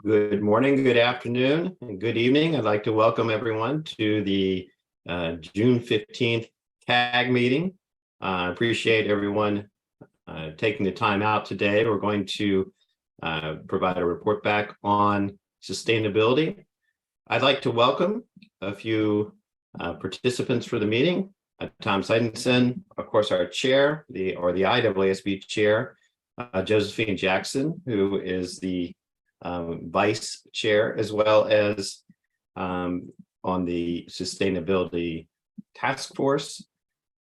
Good morning, good afternoon, and good evening. I'd like to welcome everyone to the June 15th CAG meeting. I appreciate everyone taking the time out today. We're going to provide a report back on sustainability. I'd like to welcome a few participants for the meeting. Tom Seidenson, of course, our chair, the IAASB chair, Josephine Jackson, who is the vice chair, as well as on the sustainability task force,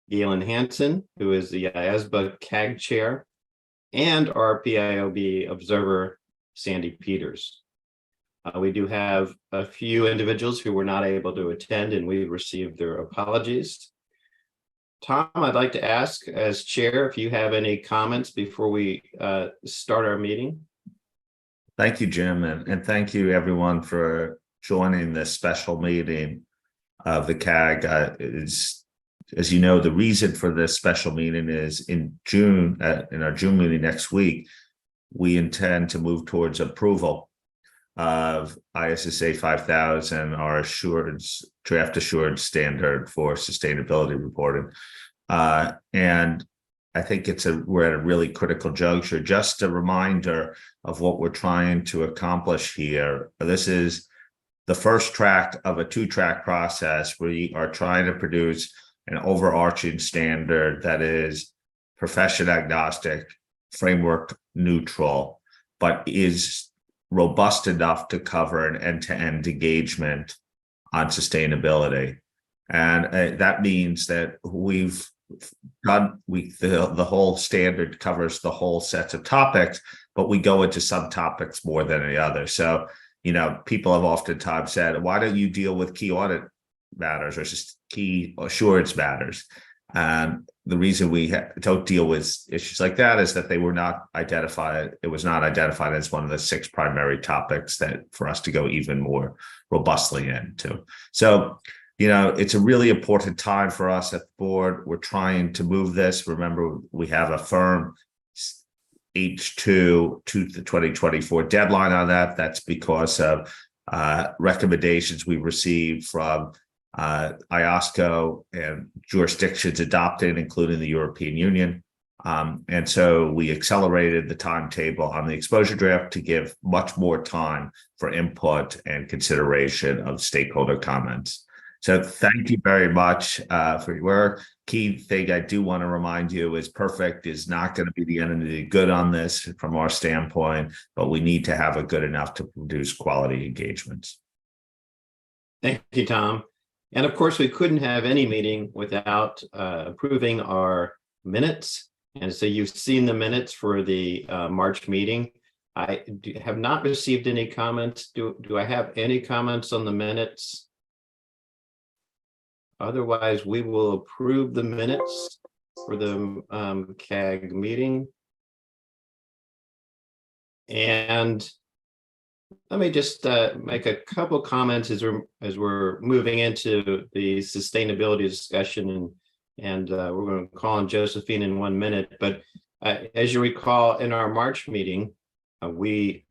Galen Hansen, who is the IAASB CAG chair, and our PIOB observer, Sandy Peters. We do have a few individuals who were not able to attend, and we received their apologies. Tom, I'd like to ask, as chair, if you have any comments before we start our meeting. Thank you, Jim, and thank you everyone for joining this special meeting of the CAG. As you know, the reason for this special meeting is in June, in our June meeting next week, we intend to move towards approval of ISSA 5000, our draft assured standard for sustainability reporting. And I think we're at a really critical juncture. Just a reminder of what we're trying to accomplish here. This is the first track of a two-track process. We are trying to produce an overarching standard that is profession agnostic, framework neutral, but is robust enough to cover an end-to-end engagement on sustainability. And that means that the whole standard covers the whole sets of topics, but we go into subtopics more than any other. So, people have oftentimes said, why don't you deal with key audit matters or just key assurance matters? And the reason we don't deal with issues like that is that they were not identified. It was not identified as one of the 6 primary topics that for us to go even more robustly into. So, it's a really important time for us at the board. We're trying to move this. Remember, we have a firm H2 to the 2024 deadline on that. That's because of recommendations we received from IAASB and jurisdictions adopted, including the European Union. And so we accelerated the timetable on the exposure draft to give much more time for input and consideration of stakeholder comments. So thank you very much for your work. Key thing I do want to remind you is perfect is not going to be the enemy of good on this from our standpoint, but we need to have it good enough to produce quality engagements. Thank you, Tom. And of course, we couldn't have any meeting without approving our minutes. And so you've seen the minutes for the March meeting. I have not received any comments. Do I have any comments on the minutes? Otherwise, we will approve the minutes for the CAG meeting. And let me just make a couple comments as we're moving into the sustainability discussion, and we're going to call on Josephine in 1 minute. But as you recall, in our March meeting, we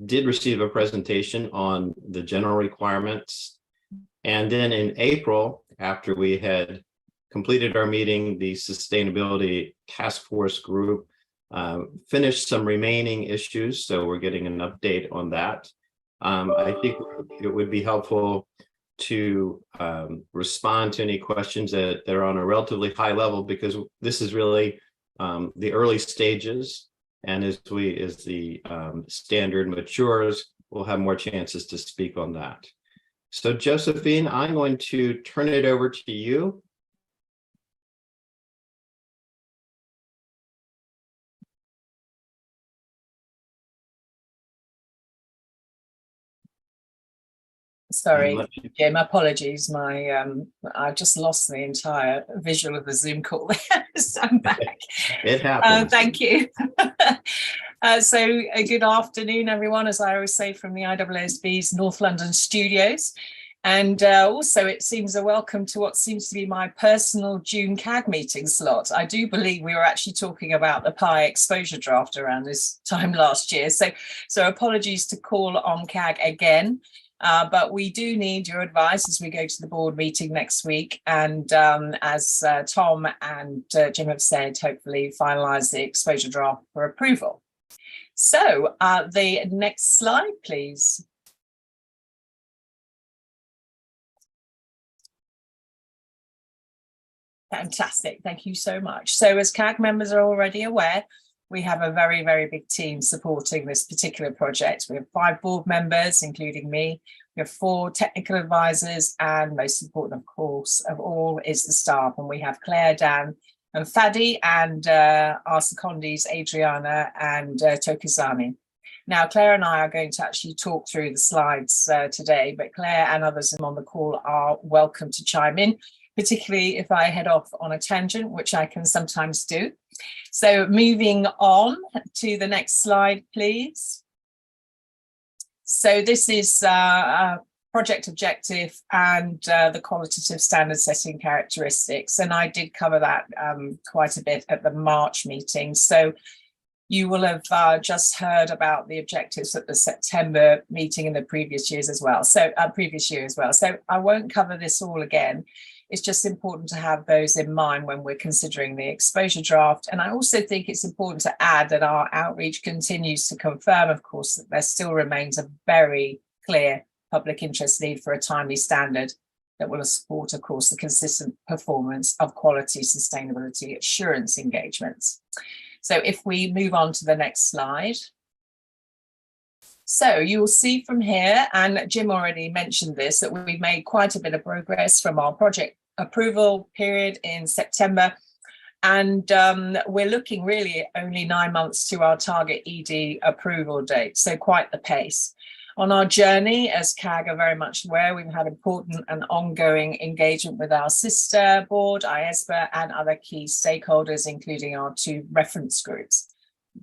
did receive a presentation on the general requirements. And then in April, after we had completed our meeting, the Sustainability Task Force group finished some remaining issues. So we're getting an update on that. I think it would be helpful to respond to any questions that are on a relatively high level, because this is really the early stages. And as the standard matures, we'll have more chances to speak on that. So Josephine, I'm going to turn it over to you. Sorry, Jim, apologies. I just lost the entire visual of the Zoom call there. So I'm back. It happens. Thank you. So good afternoon, everyone, as I always say, from the IAASB's North London studios. And also it seems a welcome to what seems to be my personal June CAG meeting slot. I do believe we were actually talking about the PI exposure draft around this time last year. So apologies to call on CAG again, but we do need your advice as we go to the board meeting next week. And as Tom and Jim have said, hopefully finalise the exposure draft for approval. So the next slide, please. Fantastic. Thank you so much. So as CAG members are already aware, we have a very, very big team supporting this particular project. We have 5 board members, including me. We have 4 technical advisors, and most important, of course, of all is the staff. And we have Claire, Dan, and Fadi, and our secondees, Adriana and Tokizani. Now, Claire and I are going to actually talk through the slides today, but Claire and others on the call are welcome to chime in, particularly if I head off on a tangent, which I can sometimes do. So moving on to the next slide, please. So this is a project objective and the qualitative standard setting characteristics. And I did cover that quite a bit at the March meeting. So you will have just heard about the objectives at the September meeting in the previous years as well. So previous year as well. So I won't cover this all again. It's just important to have those in mind when we're considering the exposure draft. And I also think it's important to add that our outreach continues to confirm, of course, that there still remains a very clear public interest need for a timely standard that will support, of course, the consistent performance of quality sustainability assurance engagements. So if we move on to the next slide. So you will see from here, and Jim already mentioned this, that we've made quite a bit of progress from our project approval period in September. And we're looking really only 9 months to our target ED approval date. So quite the pace. On our journey, as CAG are very much aware, we've had important and ongoing engagement with our sister board, IAASB, and other key stakeholders, including our 2 reference groups.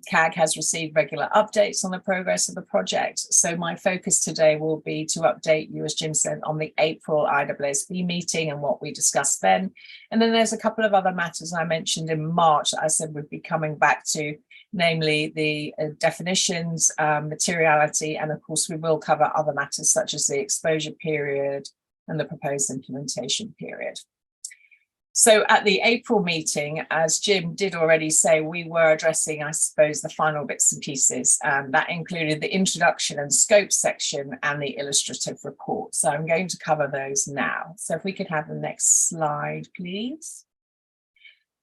CAG has received regular updates on the progress of the project. So my focus today will be to update you, as Jim said, on the April IAASB meeting and what we discussed then. And then there's a couple of other matters I mentioned in March that I said we'd be coming back to, namely the definitions, materiality, and of course we will cover other matters such as the exposure period and the proposed implementation period. So at the April meeting, as Jim did already say, we were addressing, I suppose, the final bits and pieces. That included the introduction and scope section and the illustrative report. So I'm going to cover those now. So if we could have the next slide, please.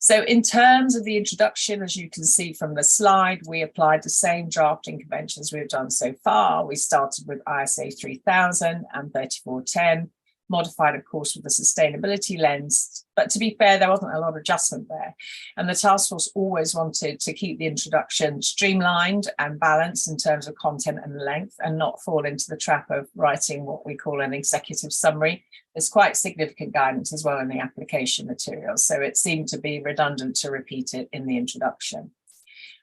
So in terms of the introduction, as you can see from the slide, we applied the same drafting conventions we've done so far. We started with ISA 3000 and 3410. Modified, of course, with the sustainability lens. But to be fair, there wasn't a lot of adjustment there. And the task force always wanted to keep the introduction streamlined and balanced in terms of content and length, and not fall into the trap of writing what we call an executive summary. There's quite significant guidance as well in the application materials. So it seemed to be redundant to repeat it in the introduction.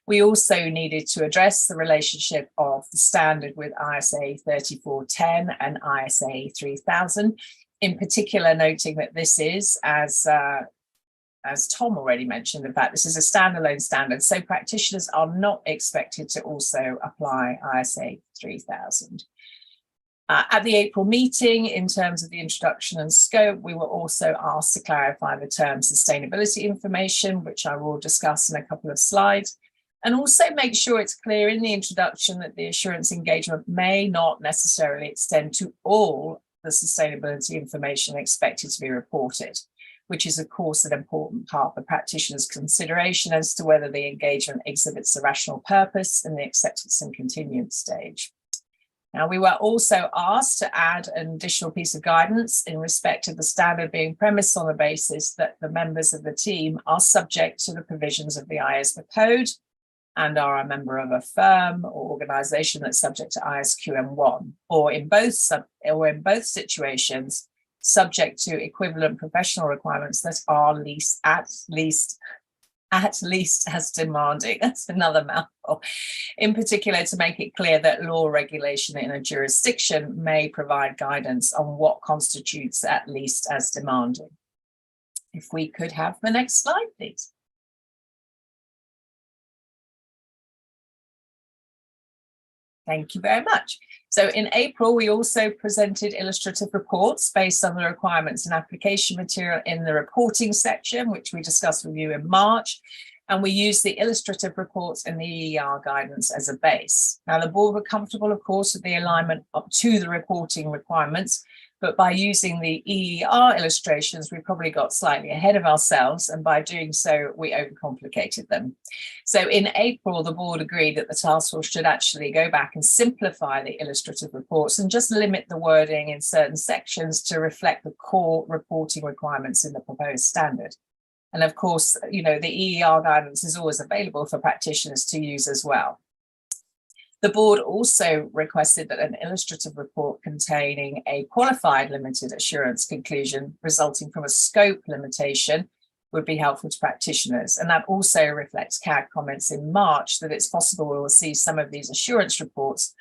We also needed to address the relationship of the standard with ISA 3410 and ISA 3000, in particular noting that this is, as Tom already mentioned, in fact, this is a standalone standard, so practitioners are not expected to also apply ISA 3000. At the April meeting, in terms of the introduction and scope, we were also asked to clarify the term sustainability information, which I will discuss in a couple of slides. And also make sure it's clear in the introduction that the assurance engagement may not necessarily extend to all the sustainability information expected to be reported, which is, of course, an important part of the practitioner's consideration as to whether the engagement exhibits a rational purpose in the acceptance and continuance stage. Now, we were also asked to add an additional piece of guidance in respect of the standard being premised on the basis that the members of the team are subject to the provisions of the IAASB code and are a member of a firm or organisation that's subject to ISQM1, or in both situations, subject to equivalent professional requirements that are at least at least as demanding. That's another mouthful. In particular, to make it clear that law regulation in a jurisdiction may provide guidance on what constitutes at least as demanding. If we could have the next slide, please. Thank you very much. So in April, we also presented illustrative reports based on the requirements and application material in the reporting section, which we discussed with you in March. And we used the illustrative reports in the EER guidance as a base. Now, the board were comfortable, of course, with the alignment up to the reporting requirements, but by using the EER illustrations, we probably got slightly ahead of ourselves, and by doing so, we overcomplicated them. So in April, the board agreed that the task force should actually go back and simplify the illustrative reports and just limit the wording in certain sections to reflect the core reporting requirements in the proposed standard. And of course, you know, the EER guidance is always available for practitioners to use as well. The board also requested that an illustrative report containing a qualified limited assurance conclusion resulting from a scope limitation would be helpful to practitioners. And that also reflects CAG comments in March that it's possible we will see some of these assurance reports,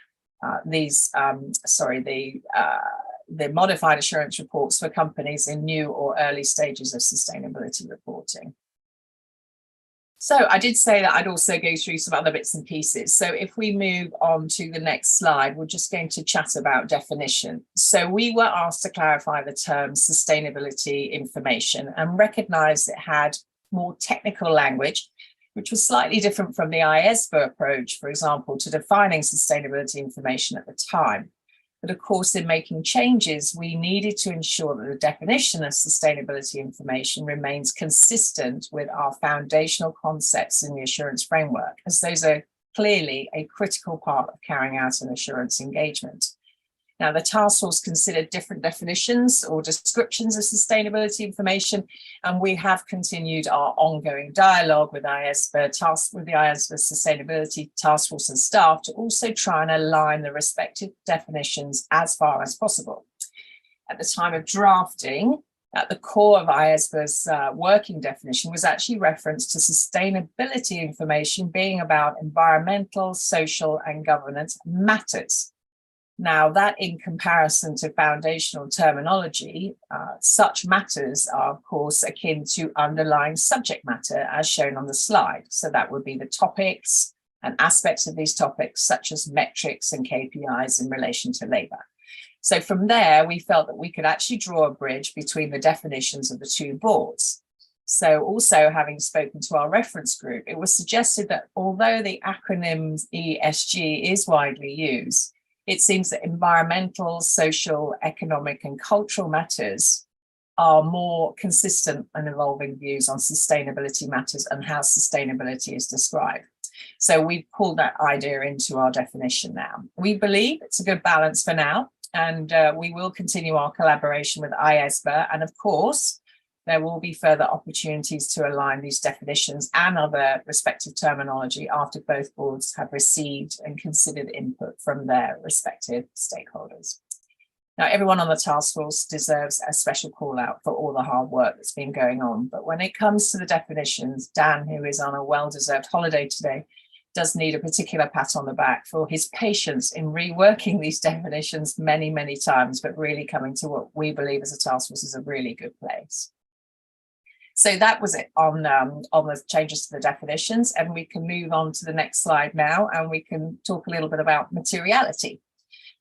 the modified assurance reports for companies in new or early stages of sustainability reporting. So I did say that I'd also go through some other bits and pieces. So if we move on to the next slide, we're just going to chat about definition. So we were asked to clarify the term sustainability information and recognize it had more technical language, which was slightly different from the IAASB approach, for example, to defining sustainability information at the time. But of course, in making changes, we needed to ensure that the definition of sustainability information remains consistent with our foundational concepts in the assurance framework, as those are clearly a critical part of carrying out an assurance engagement. Now, the task force considered different definitions or descriptions of sustainability information, and we have continued our ongoing dialogue with the IAASB Sustainability Task Force and staff to also try and align the respective definitions as far as possible. At the time of drafting, at the core of IAASB's working definition was actually reference to sustainability information being about environmental, social, and governance matters. Now, that in comparison to foundational terminology, such matters are, of course, akin to underlying subject matter as shown on the slide. So that would be the topics and aspects of these topics, such as metrics and KPIs in relation to labour. So from there, we felt that we could actually draw a bridge between the definitions of the two boards. So also, having spoken to our reference group, it was suggested that although the acronym ESG is widely used, it seems that environmental, social, economic, and cultural matters are more consistent and evolving views on sustainability matters and how sustainability is described. So we've pulled that idea into our definition now. We believe it's a good balance for now, and we will continue our collaboration with IAASB. And of course, there will be further opportunities to align these definitions and other respective terminology after both boards have received and considered input from their respective stakeholders. Now, everyone on the task force deserves a special call out for all the hard work that's been going on. But when it comes to the definitions, Dan, who is on a well-deserved holiday today, does need a particular pat on the back for his patience in reworking these definitions many, many times, but really coming to what we believe as a task force is a really good place. So that was it on the changes to the definitions, and we can move on to the next slide now, and we can talk a little bit about materiality.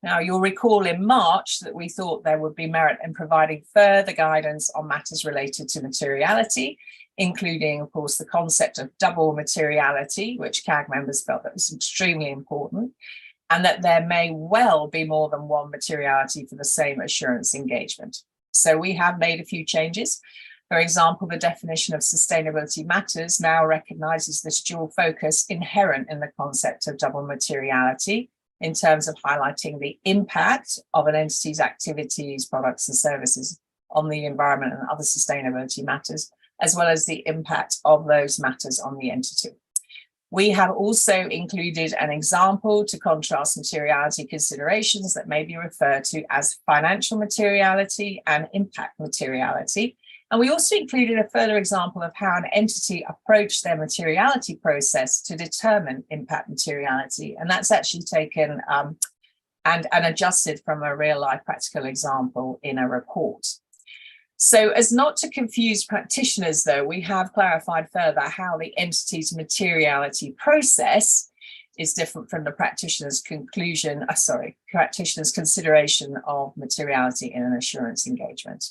Now, you'll recall in March that we thought there would be merit in providing further guidance on matters related to materiality, including, of course, the concept of double materiality, which CAG members felt that was extremely important, and that there may well be more than one materiality for the same assurance engagement. So we have made a few changes. For example, the definition of sustainability matters now recognises this dual focus inherent in the concept of double materiality in terms of highlighting the impact of an entity's activities, products and services on the environment and other sustainability matters, as well as the impact of those matters on the entity. We have also included an example to contrast materiality considerations that may be referred to as financial materiality and impact materiality, And we also included a further example of how an entity approached their materiality process to determine impact materiality. And that's actually taken and adjusted from a real life practical example in a report. So as not to confuse practitioners, though, we have clarified further how the entity's materiality process is different from the practitioner's practitioner's consideration of materiality in an assurance engagement.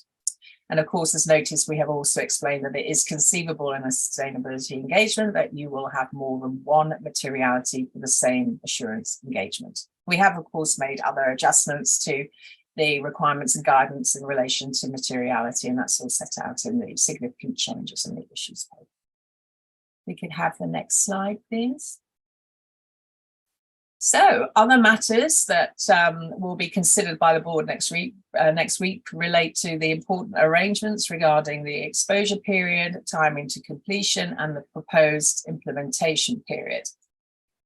And of course, as noticed, we have also explained that it is conceivable in a sustainability engagement that you will have more than one materiality for the same assurance engagement. We have, of course, made other adjustments to the requirements and guidance in relation to materiality, and that's all set out in the significant changes in the issues paper. We could have the next slide, please. So other matters that will be considered by the board next week relate to the important arrangements regarding the exposure period, timing to completion, and the proposed implementation period.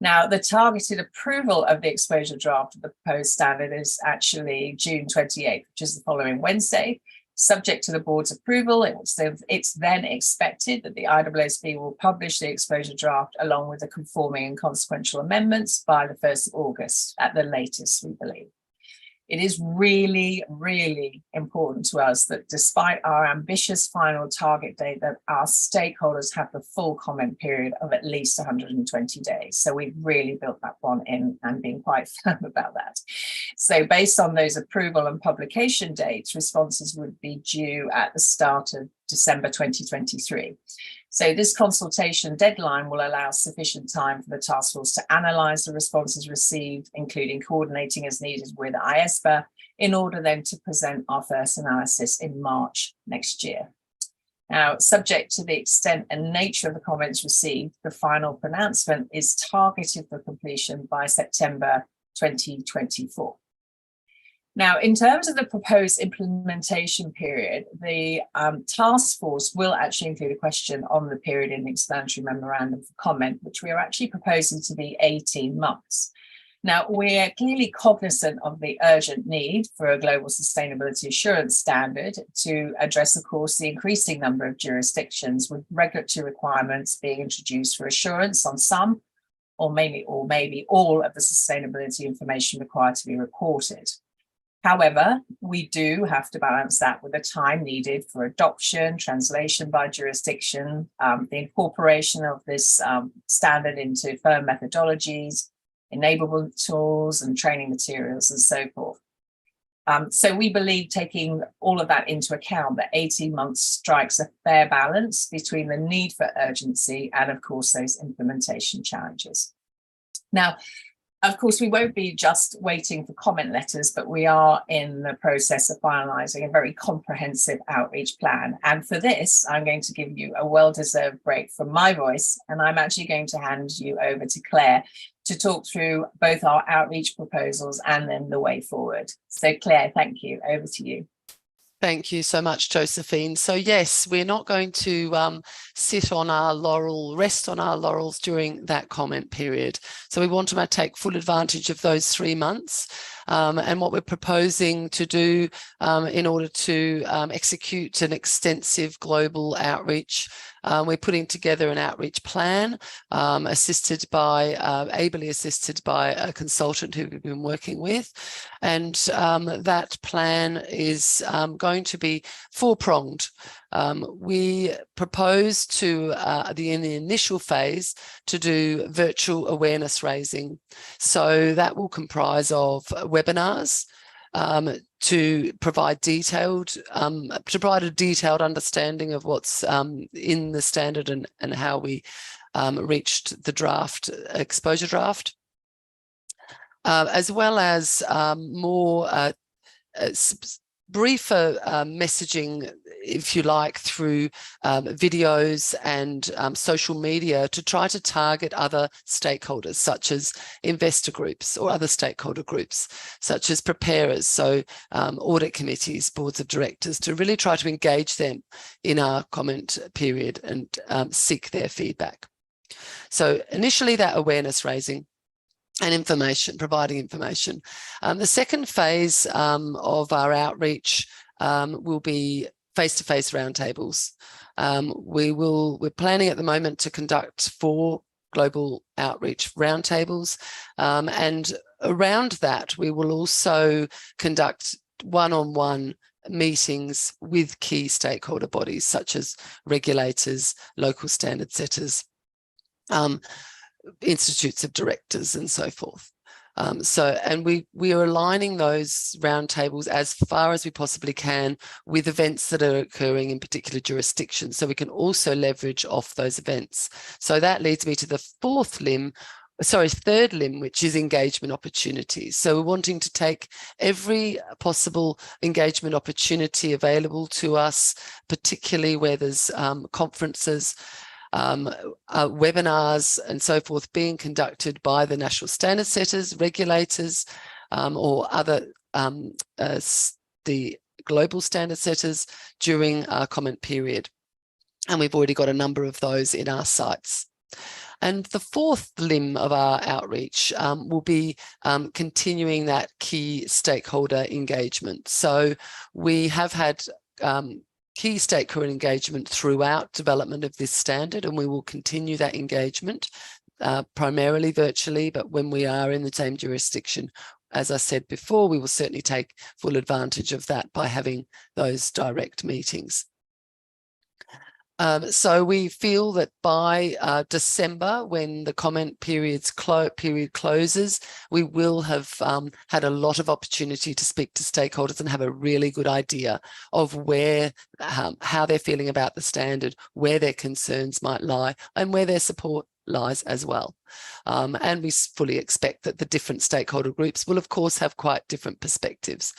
Now, the targeted approval of the exposure draft of the proposed standard is actually June 28th, which is the following Wednesday. Subject to the board's approval, it's then expected that the IAASB will publish the exposure draft along with the conforming and consequential amendments by the 1st of August at the latest, we believe. It is really, really important to us that despite our ambitious final target date, that our stakeholders have the full comment period of at least 120 days. So we've really built that one in and been quite firm about that. So based on those approval and publication dates, responses would be due at the start of December 2023. So this consultation deadline will allow sufficient time for the task force to analyse the responses received, including coordinating as needed with IAASB, in order then to present our first analysis in March next year. Now, subject to the extent and nature of the comments received, the final pronouncement is targeted for completion by September 2024. Now, in terms of the proposed implementation period, the task force will actually include a question on the period in the explanatory memorandum for comment, which we are actually proposing to be 18 months. Now, we're clearly cognizant of the urgent need for a global sustainability assurance standard to address, of course, the increasing number of jurisdictions with regulatory requirements being introduced for assurance on some or maybe all of the sustainability information required to be reported. However, we do have to balance that with the time needed for adoption, translation by jurisdiction, the incorporation of this standard into firm methodologies, enablement tools and training materials and so forth. So we believe taking all of that into account, that 18 months strikes a fair balance between the need for urgency and, of course, those implementation challenges. Now, of course, we won't be just waiting for comment letters, but we are in the process of finalising a very comprehensive outreach plan. And for this, I'm going to give you a well-deserved break from my voice, and I'm actually going to hand you over to Claire to talk through both our outreach proposals and then the way forward. So Claire, thank you. Over to you. Thank you so much, Josephine. So yes, we're not going to rest on our laurels during that comment period. So we want to take full advantage of those 3 months. And what we're proposing to do in order to execute an extensive global outreach, we're putting together an outreach plan ably assisted by a consultant who we've been working with. And that plan is going to be four-pronged. We propose to, in the initial phase, to do virtual awareness raising. So that will comprise of webinars to provide a detailed understanding of what's in the standard and how we reached the exposure draft, as well as more briefer messaging, if you like, through videos and social media to try to target other stakeholders, such as investor groups or other stakeholder groups, such as preparers, so audit committees, boards of directors, to really try to engage them in our comment period and seek their feedback. So initially that awareness raising and providing information. The second phase of our outreach will be face-to-face roundtables. We're planning at the moment to conduct 4 global outreach roundtables, and around that we will also conduct one-on-one meetings with key stakeholder bodies such as regulators, local standard setters, institutes of directors, and so forth. And we are aligning those roundtables as far as we possibly can with events that are occurring in particular jurisdictions, so we can also leverage off those events. So that leads me to the third limb, which is engagement opportunities. So we're wanting to take every possible engagement opportunity available to us, particularly where there's conferences, webinars and so forth being conducted by the national standard setters, regulators, or other the global standard setters during our comment period. And we've already got a number of those in our sites. And the fourth limb of our outreach will be continuing that key stakeholder engagement. So we have had key stakeholder engagement throughout development of this standard, and we will continue that engagement primarily virtually, but when we are in the same jurisdiction, as I said before, we will certainly take full advantage of that by having those direct meetings. So we feel that by December, when the comment period closes, we will have had a lot of opportunity to speak to stakeholders and have a really good idea of where, how they're feeling about the standard, where their concerns might lie, and where their support lies as well. And we fully expect that the different stakeholder groups will, of course, have quite different perspectives.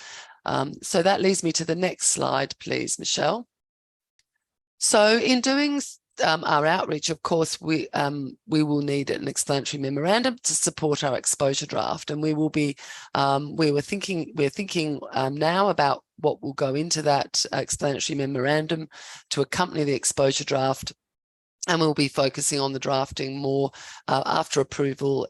So that leads me to the next slide, please, Michelle. So in doing our outreach, of course, we will need an explanatory memorandum to support our exposure draft, and we will be we're thinking now about what will go into that explanatory memorandum to accompany the exposure draft. And we'll be focusing on the drafting more after approval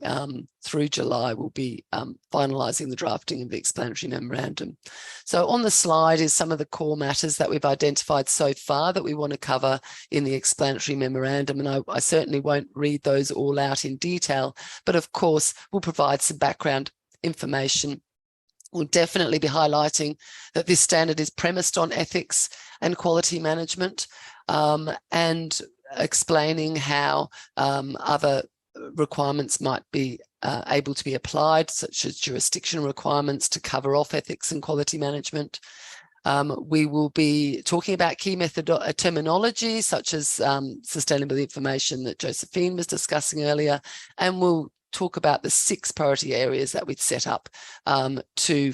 through July. We'll be finalising the drafting of the explanatory memorandum. So on the slide is some of the core matters that we've identified so far that we want to cover in the explanatory memorandum. And I certainly won't read those all out in detail, but of course, we'll provide some background information. We'll definitely be highlighting that this standard is premised on ethics and quality management, and explaining how other requirements might be able to be applied, such as jurisdiction requirements to cover off ethics and quality management. We will be talking about key terminology, such as sustainability information that Josephine was discussing earlier, and we'll talk about the 6 priority areas that we'd set up to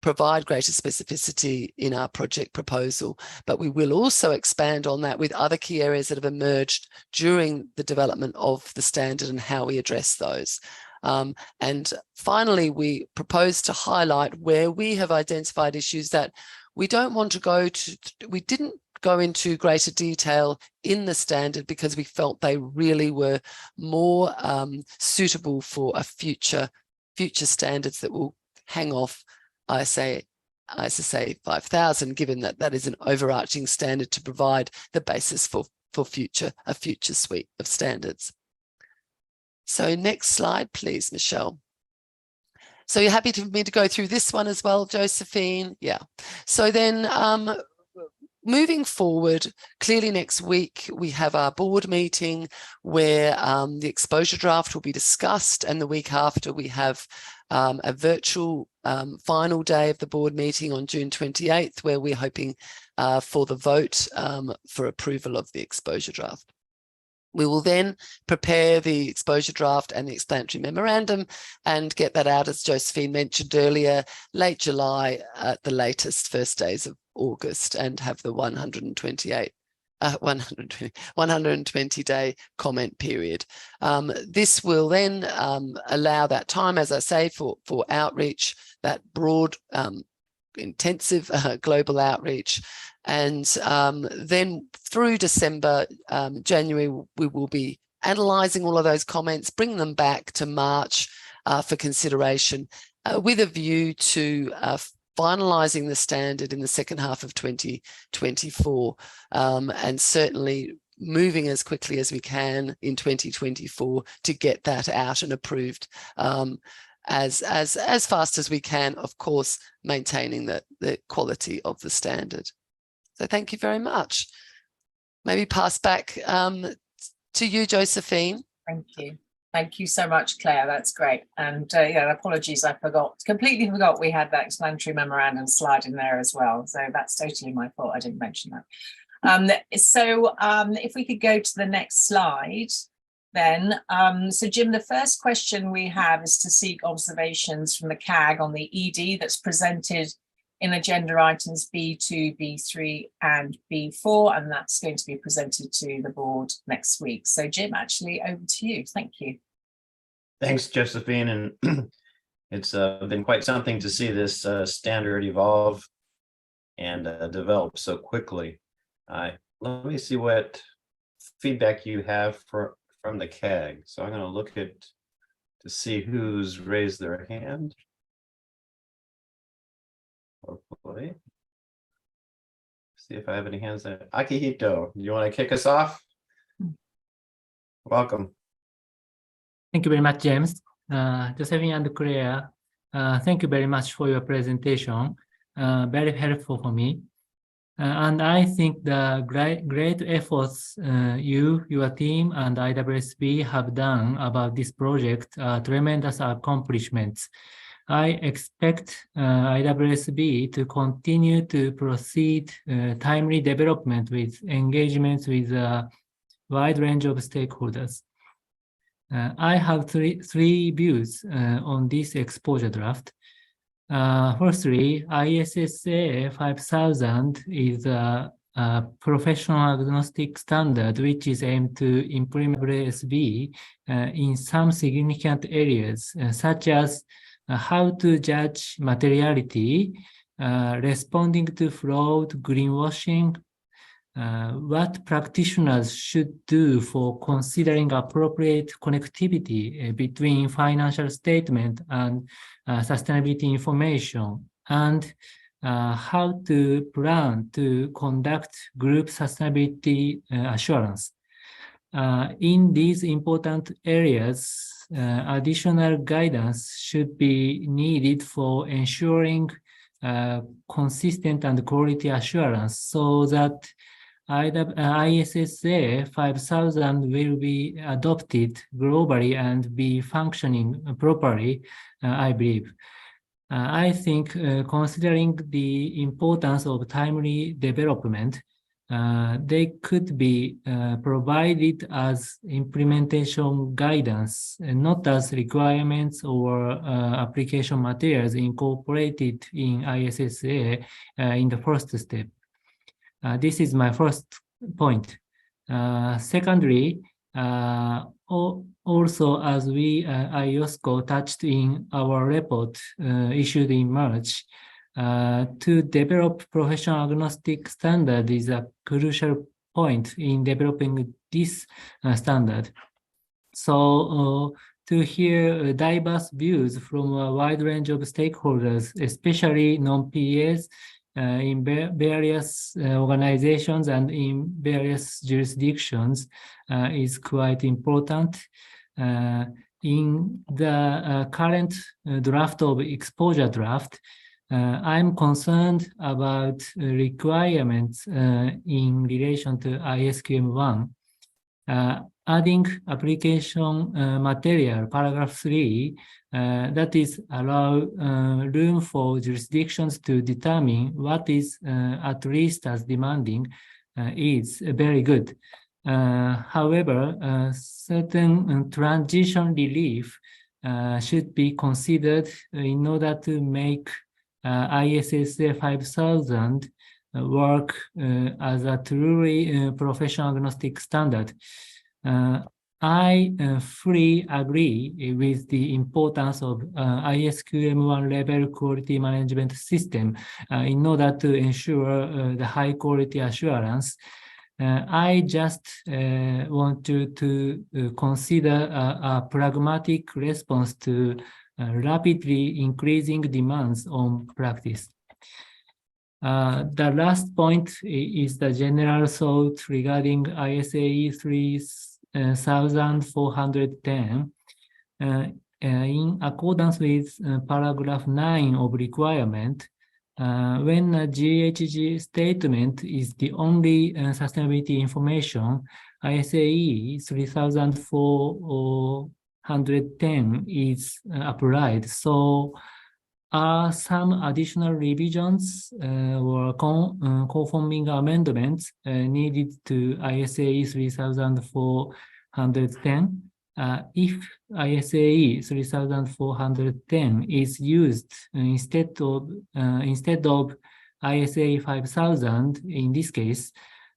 provide greater specificity in our project proposal. But we will also expand on that with other key areas that have emerged during the development of the standard and how we address those. And finally, we propose to highlight where we have identified issues that we don't want to go to, we didn't go into greater detail in the standard because we felt they really were more suitable for a future standards that will hang off ISA 5000, given that that is an overarching standard to provide the basis for a future suite of standards. So next slide, please, Michelle. So you're happy for me to go through this one as well, Josephine? Yeah. So then moving forward, clearly next week we have our board meeting where the exposure draft will be discussed, and the week after we have a virtual final day of the board meeting on June 28th, where we're hoping for the vote for approval of the exposure draft. We will then prepare the exposure draft and the explanatory memorandum and get that out, as Josephine mentioned earlier, late July at the latest, first days of August, and have the 120-day comment period. This will then allow that time, as I say, for outreach, that broad, intensive global outreach. And then through December, January, we will be analysing all of those comments, bring them back to March for consideration, with a view to finalising the standard in the second half of 2024, and certainly moving as quickly as we can in 2024 to get that out and approved as fast as we can, of course, maintaining the quality of the standard. So thank you very much. Maybe pass back to you, Josephine. Thank you. Thank you so much, Claire. That's great. And yeah, apologies, I completely forgot we had that explanatory memorandum slide in there as well. So that's totally my fault. I didn't mention that. If we could go to the next slide, then. So Jim, the first question we have is to seek observations from the CAG on the ED that's presented in agenda items B2, B3 and B4, and that's going to be presented to the board next week. So Jim, actually over to you. Thank you. Thanks, Josephine. And it's been quite something to see this standard evolve and develop so quickly. Let me see what feedback you have from the CAG. So I'm going to look at to see who's raised their hand. Hopefully. See if I have any hands there. Akihito, you want to kick us off? Welcome. Thank you very much, James. Josephine and Claire, thank you very much for your presentation. Very helpful for me. And I think the great efforts your team and IAASB have done about this project are tremendous accomplishments. I expect IAASB to continue to proceed timely development with engagements with a wide range of stakeholders. I have three views on this exposure draft. Firstly, IAASB 5000 is a professional agnostic standard which is aimed to implement IAASB in some significant areas, such as how to judge materiality, responding to fraud, greenwashing, what practitioners should do for considering appropriate connectivity between financial statement and sustainability information, and how to plan to conduct group sustainability assurance. In these important areas, additional guidance should be needed for ensuring consistent and quality assurance so that IAASB 5000 will be adopted globally and be functioning properly, I believe. I think considering the importance of timely development, they could be provided as implementation guidance, and not as requirements or application materials incorporated in IAASB in the first step. This is my first point. Secondly, also as we IOSCO touched in our report issued in March, to develop professional agnostic standard is a crucial point in developing this standard. So to hear diverse views from a wide range of stakeholders, especially non-PAs, in various organizations and in various jurisdictions is quite important. In the current draft of exposure draft, I'm concerned about requirements in relation to ISQM1. Adding application material, paragraph 3, that is allow room for jurisdictions to determine what is at least as demanding is very good. However, certain transition relief should be considered in order to make IAASB 5000 work as a truly professional agnostic standard. I fully agree with the importance of ISQM1 level quality management system in order to ensure the high quality assurance. I just want to consider a pragmatic response to rapidly increasing demands on practice. The last point is the general thought regarding ISAE 3410. In accordance with paragraph 9 of requirement, when a GHG statement is the only sustainability information, ISAE 3410 is applied. So some additional revisions or conforming amendments needed to ISAE 3410. If ISAE 3410 is used instead of ISA 5000, in this case,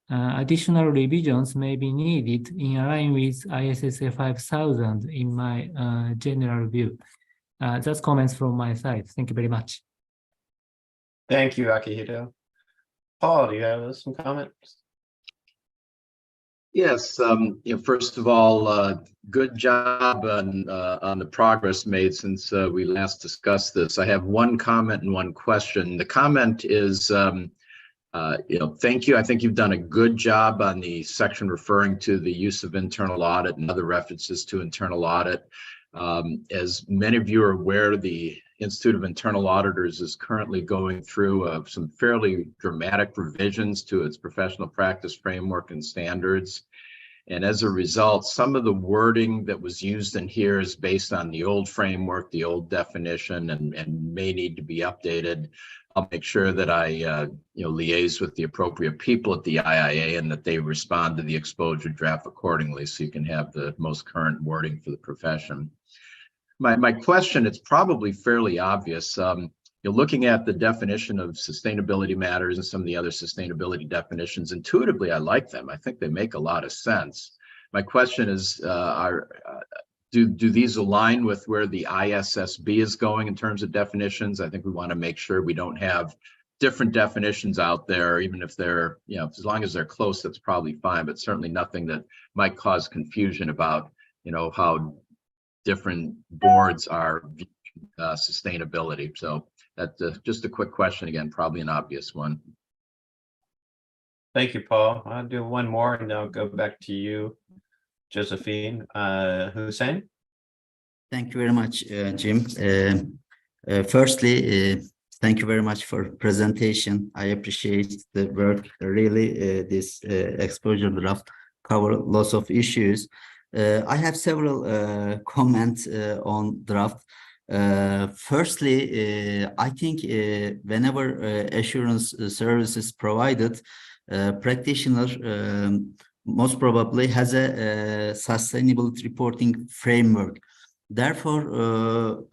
additional revisions may be needed in line with ISSA 5000 in my general view. That's comments from my side. Thank you very much. Thank you, Akihito. Paul, do you have some comments? Yes, first of all, good job on the progress made since we last discussed this. I have one comment and one question. The comment is, thank you. I think you've done a good job on the section referring to the use of internal audit and other references to internal audit. As many of you are aware, the Institute of Internal Auditors is currently going through some fairly dramatic revisions to its professional practice framework and standards. And as a result, some of the wording that was used in here is based on the old framework, the old definition, and may need to be updated. I'll make sure that I liaise with the appropriate people at the IIA and that they respond to the exposure draft accordingly so you can have the most current wording for the profession. My question, it's probably fairly obvious. You're looking at the definition of sustainability matters and some of the other sustainability definitions. Intuitively, I like them. I think they make a lot of sense. My question is, do these align with where the IAASB is going in terms of definitions? I think we want to make sure we don't have different definitions out there, even if they're, as long as they're close, that's probably fine, but certainly nothing that might cause confusion about, how different boards are sustainability. So that's just a quick question again, probably an obvious one. Thank you, Paul. I'll do one more and I'll go back to you, Josephine. Hussein? Thank you very much, Jim. Firstly, thank you very much for presentation. I appreciate the work. Really, this exposure draft cover lots of issues. I have several comments on draft. Firstly, I think whenever assurance services provided, practitioner most probably has a sustainability reporting framework. Therefore,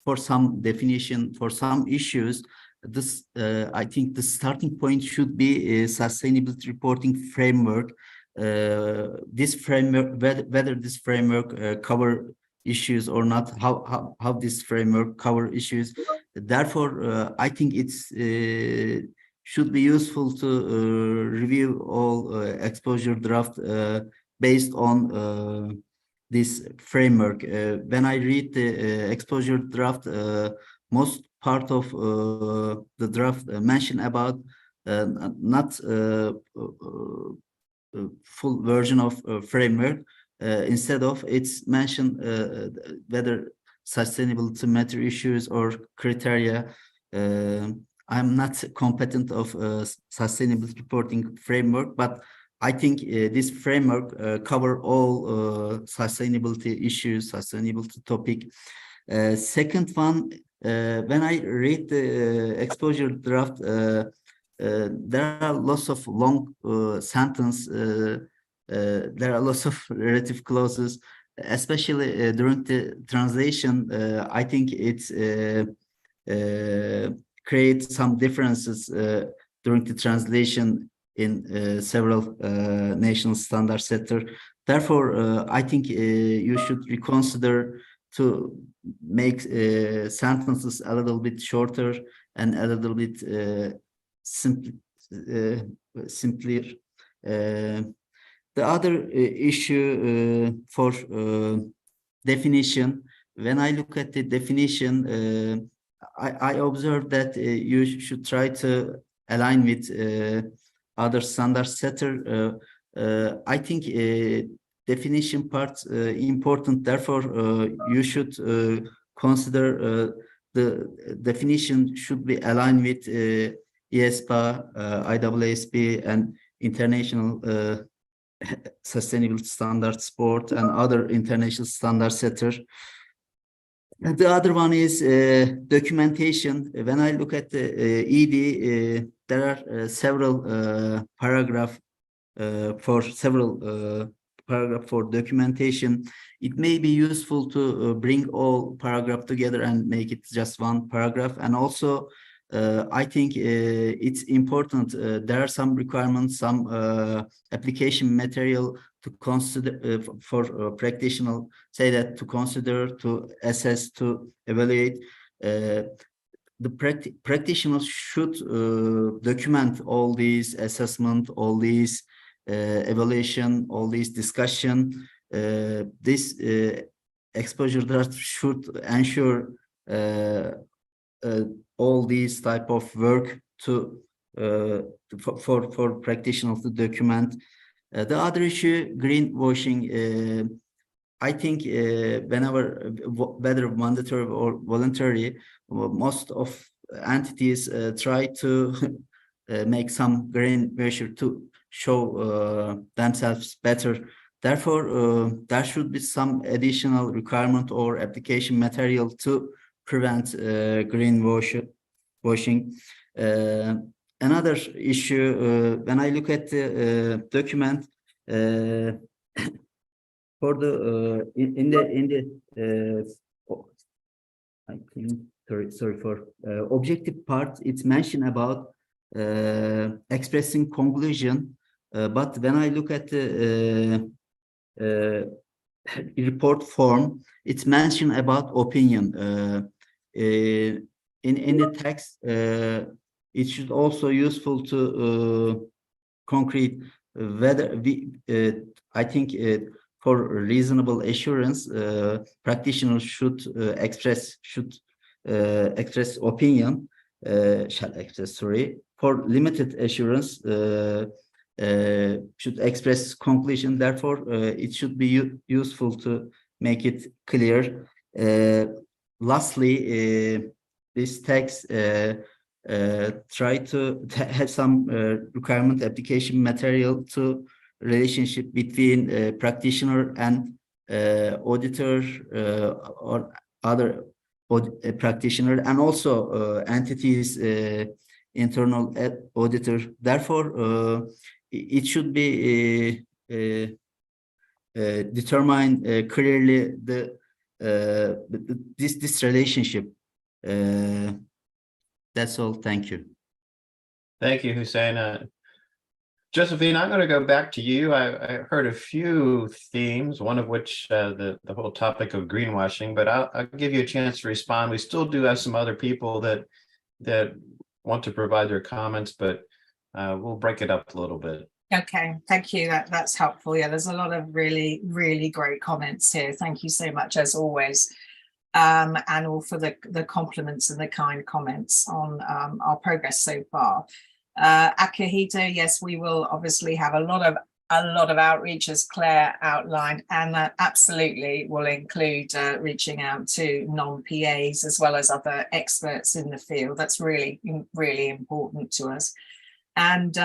for some definition, for some issues, this I think the starting point should be a sustainability reporting framework. This framework, whether this framework cover issues or not, how this framework cover issues. Therefore, I think it's should be useful to review all exposure draft based on this framework. When I read the exposure draft, most part of the draft mention about not full version of framework. Instead of it's mentioned whether sustainability matter issues or criteria. I'm not competent of sustainability reporting framework, but I think this framework cover all sustainability issues, sustainability topic. Second one, when I read the exposure draft, there are lots of long sentence. There are lots of relative clauses, especially during the translation. I think it's creates some differences during the translation in several national standard sector. Therefore, I think you should reconsider to make sentences a little bit shorter and a little bit simpler. The other issue for definition, when I look at the definition, I observed that you should try to align with other standard setter. I think definition part important. Therefore, you should consider the definition should be aligned with IAASB, IAASB, and international sustainable standards board and other international standard setters. And the other one is documentation. When I look at the ED, there are several paragraph for documentation. It may be useful to bring all paragraph together and make it just one paragraph. And also, I think it's important. There are some requirements, some application material to consider for practitioner, say that to consider, to assess, to evaluate. The practitioners should document all these assessment, all these evaluation, all these discussion. This exposure draft should ensure all these type of work to for practitioners to document. The other issue, greenwashing. I think whenever, whether mandatory or voluntary, most of entities try to make some green measure to show themselves better. Therefore, there should be some additional requirement or application material to prevent greenwashing. Another issue, when I look at the document, for the in the I think sorry for objective part, it's mentioned about expressing conclusion, but when I look at the report form, it's mentioned about opinion. In the text, it should also useful to concrete whether we. I think for reasonable assurance, practitioners should express opinion. Shall express, sorry. For limited assurance, should express conclusion. Therefore, it should be useful to make it clear. Lastly, this text try to have some requirement application material to relationship between practitioner and auditor or other practitioner, and also entities internal auditor. Therefore, it should be determine clearly this relationship. That's all. Thank you. Thank you, Hussein. Josephine, I'm going to go back to you. I heard a few themes, one of which the whole topic of greenwashing, but I'll give you a chance to respond. We still do have some other people that want to provide their comments, but we'll break it up a little bit. Okay, thank you. That's helpful. Yeah, there's a lot of really, really great comments here. Thank you so much, as always. And all for the compliments and the kind comments on our progress so far. Akihito, yes, we will obviously have a lot of outreach, as Claire outlined, and that absolutely will include reaching out to non-PAs as well as other experts in the field. That's really, really important to us. And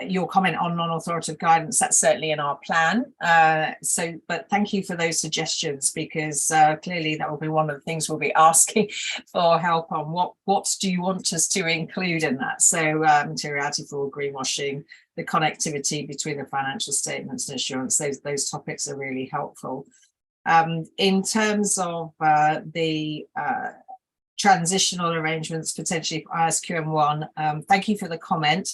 your comment on non-authoritative guidance, that's certainly in our plan. But thank you for those suggestions, because clearly that will be one of the things we'll be asking for help on. What do you want us to include in that? So materiality for greenwashing, the connectivity between the financial statements and assurance, those topics are really helpful. In terms of the transitional arrangements, potentially for ISQM1, thank you for the comment.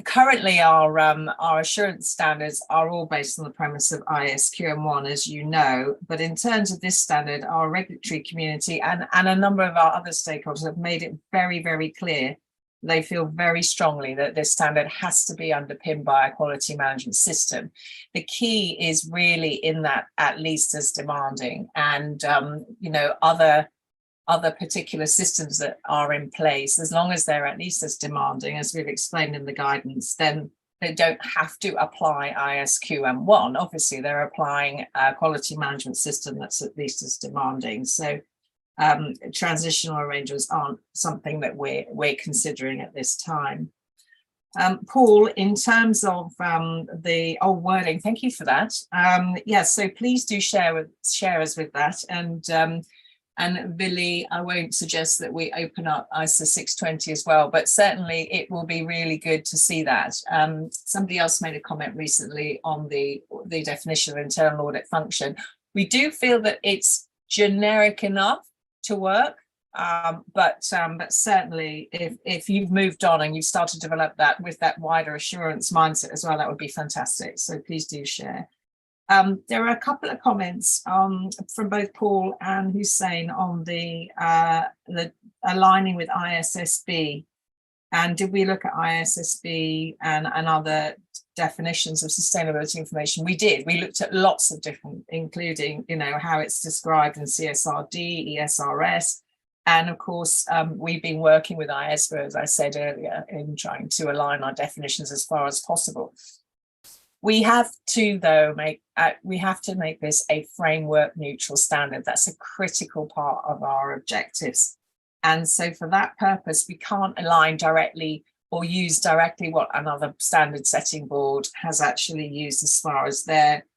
Currently, our assurance standards are all based on the premise of ISQM1, as you know, but in terms of this standard, our regulatory community and a number of our other stakeholders have made it very, very clear they feel very strongly that this standard has to be underpinned by a quality management system. The key is really in that at least as demanding, and other particular systems that are in place, as long as they're at least as demanding as we've explained in the guidance, then they don't have to apply ISQM1. Obviously, they're applying a quality management system that's at least as demanding. So transitional arrangements aren't something that we're considering at this time. Paul, in terms of the old wording, thank you for that. Yes, so please do share us with that. And Billy, I won't suggest that we open up ISA 620 as well, but certainly it will be really good to see that. Somebody else made a comment recently on the definition of internal audit function. We do feel that it's generic enough to work, but certainly if you've moved on and you've started to develop that with that wider assurance mindset as well, that would be fantastic. So please do share. There are a couple of comments from both Paul and Hussein on the aligning with IAASB. And did we look at IAASB and other definitions of sustainability information? We did. We looked at lots of different, including, how it's described in CSRD, ESRS. And of course, we've been working with IAASB, as I said earlier, in trying to align our definitions as far as possible. We have to, though, make this a framework neutral standard. That's a critical part of our objectives. And so for that purpose, we can't align directly or use directly what another standard setting board has actually used as far as their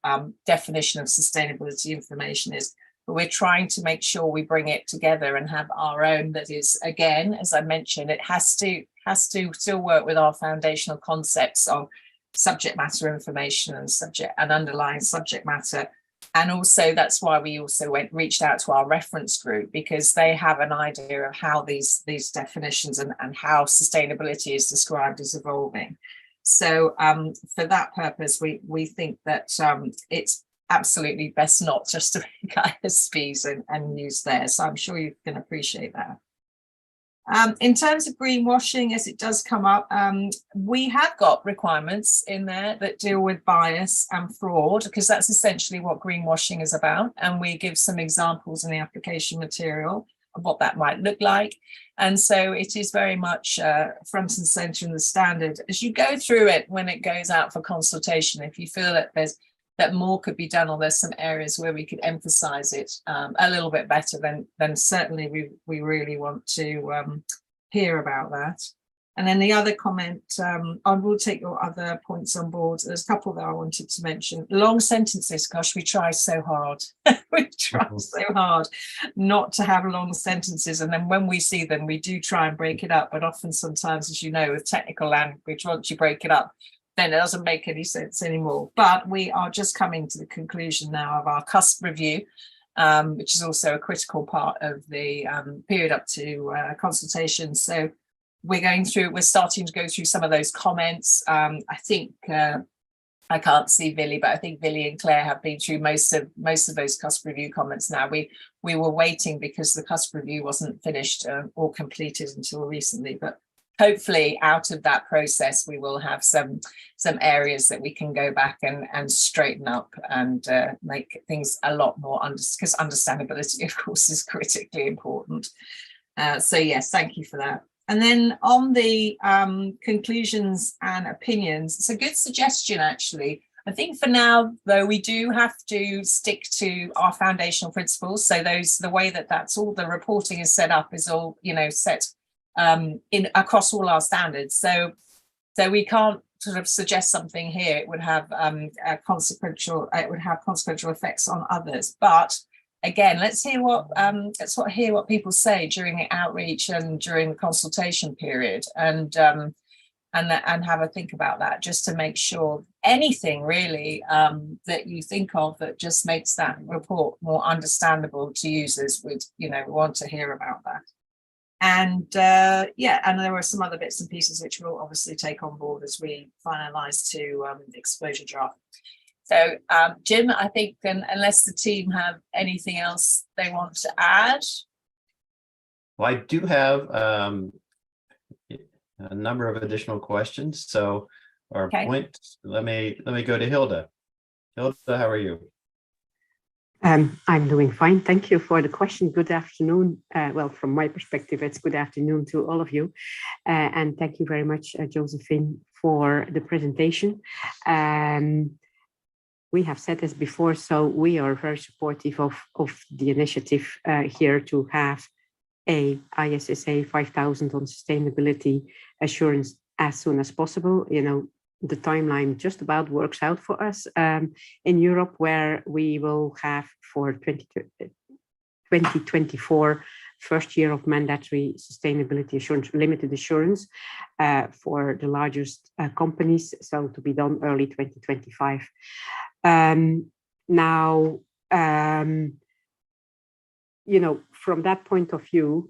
definition of sustainability information is. But we're trying to make sure we bring it together and have our own that is, again, as I mentioned, it has to still work with our foundational concepts of subject matter information and underlying subject matter. And also that's why we also reached out to our reference group, because they have an idea of how these definitions and how sustainability is described as evolving. So for that purpose, we think that it's absolutely best not just to make ISPs and use there. So I'm sure you can appreciate that. In terms of greenwashing, as it does come up, we have got requirements in there that deal with bias and fraud, because that's essentially what greenwashing is about. And we give some examples in the application material of what that might look like. And so it is very much front and center in the standard. As you go through it, when it goes out for consultation, if you feel that more could be done, or there's some areas where we could emphasize it a little bit better, then certainly we really want to hear about that. And then the other comment, I will take your other points on board. There's a couple that I wanted to mention. Long sentences, gosh, we try so hard. We try so hard not to have long sentences. And then when we see them, we do try and break it up. But often sometimes, as you know, with technical language, once you break it up, then it doesn't make any sense anymore. But we are just coming to the conclusion now of our CUSP review, which is also a critical part of the period up to consultation. So we're starting to go through some of those comments. I think I can't see Billy, but I think Billy and Claire have been through most of those CUSP review comments now. We were waiting because the CUSP review wasn't finished or completed until recently, but hopefully out of that process, we will have some areas that we can go back and straighten up and make things a lot more, because understandability, of course, is critically important. So yes, thank you for that. And then on the conclusions and opinions, it's a good suggestion, actually. I think for now, though, we do have to stick to our foundational principles. So the way that's all the reporting is set up is all, set in across all our standards. So we can't sort of suggest something here. It would have consequential effects on others. But again, let's hear what people say during the outreach and during the consultation period, and have a think about that, just to make sure anything really that you think of that just makes that report more understandable to users. We want to hear about that. And and there were some other bits and pieces which we'll obviously take on board as we finalise to the exposure draft. So Jim, I think unless the team have anything else they want to add. Well, I do have a number of additional questions. So our Okay. point, let me go to Hilda. Hilda, how are you? I'm doing fine. Thank you for the question. Good afternoon. Well, from my perspective, it's good afternoon to all of you. And thank you very much, Josephine, for the presentation. We have said this before, so we are very supportive of the initiative here to have a ISSA 5000 on sustainability assurance as soon as possible. You know, the timeline just about works out for us in Europe, where we will have for 2024 first year of mandatory sustainability assurance, limited assurance for the largest companies, so to be done early 2025. Now, you know, from that point of view,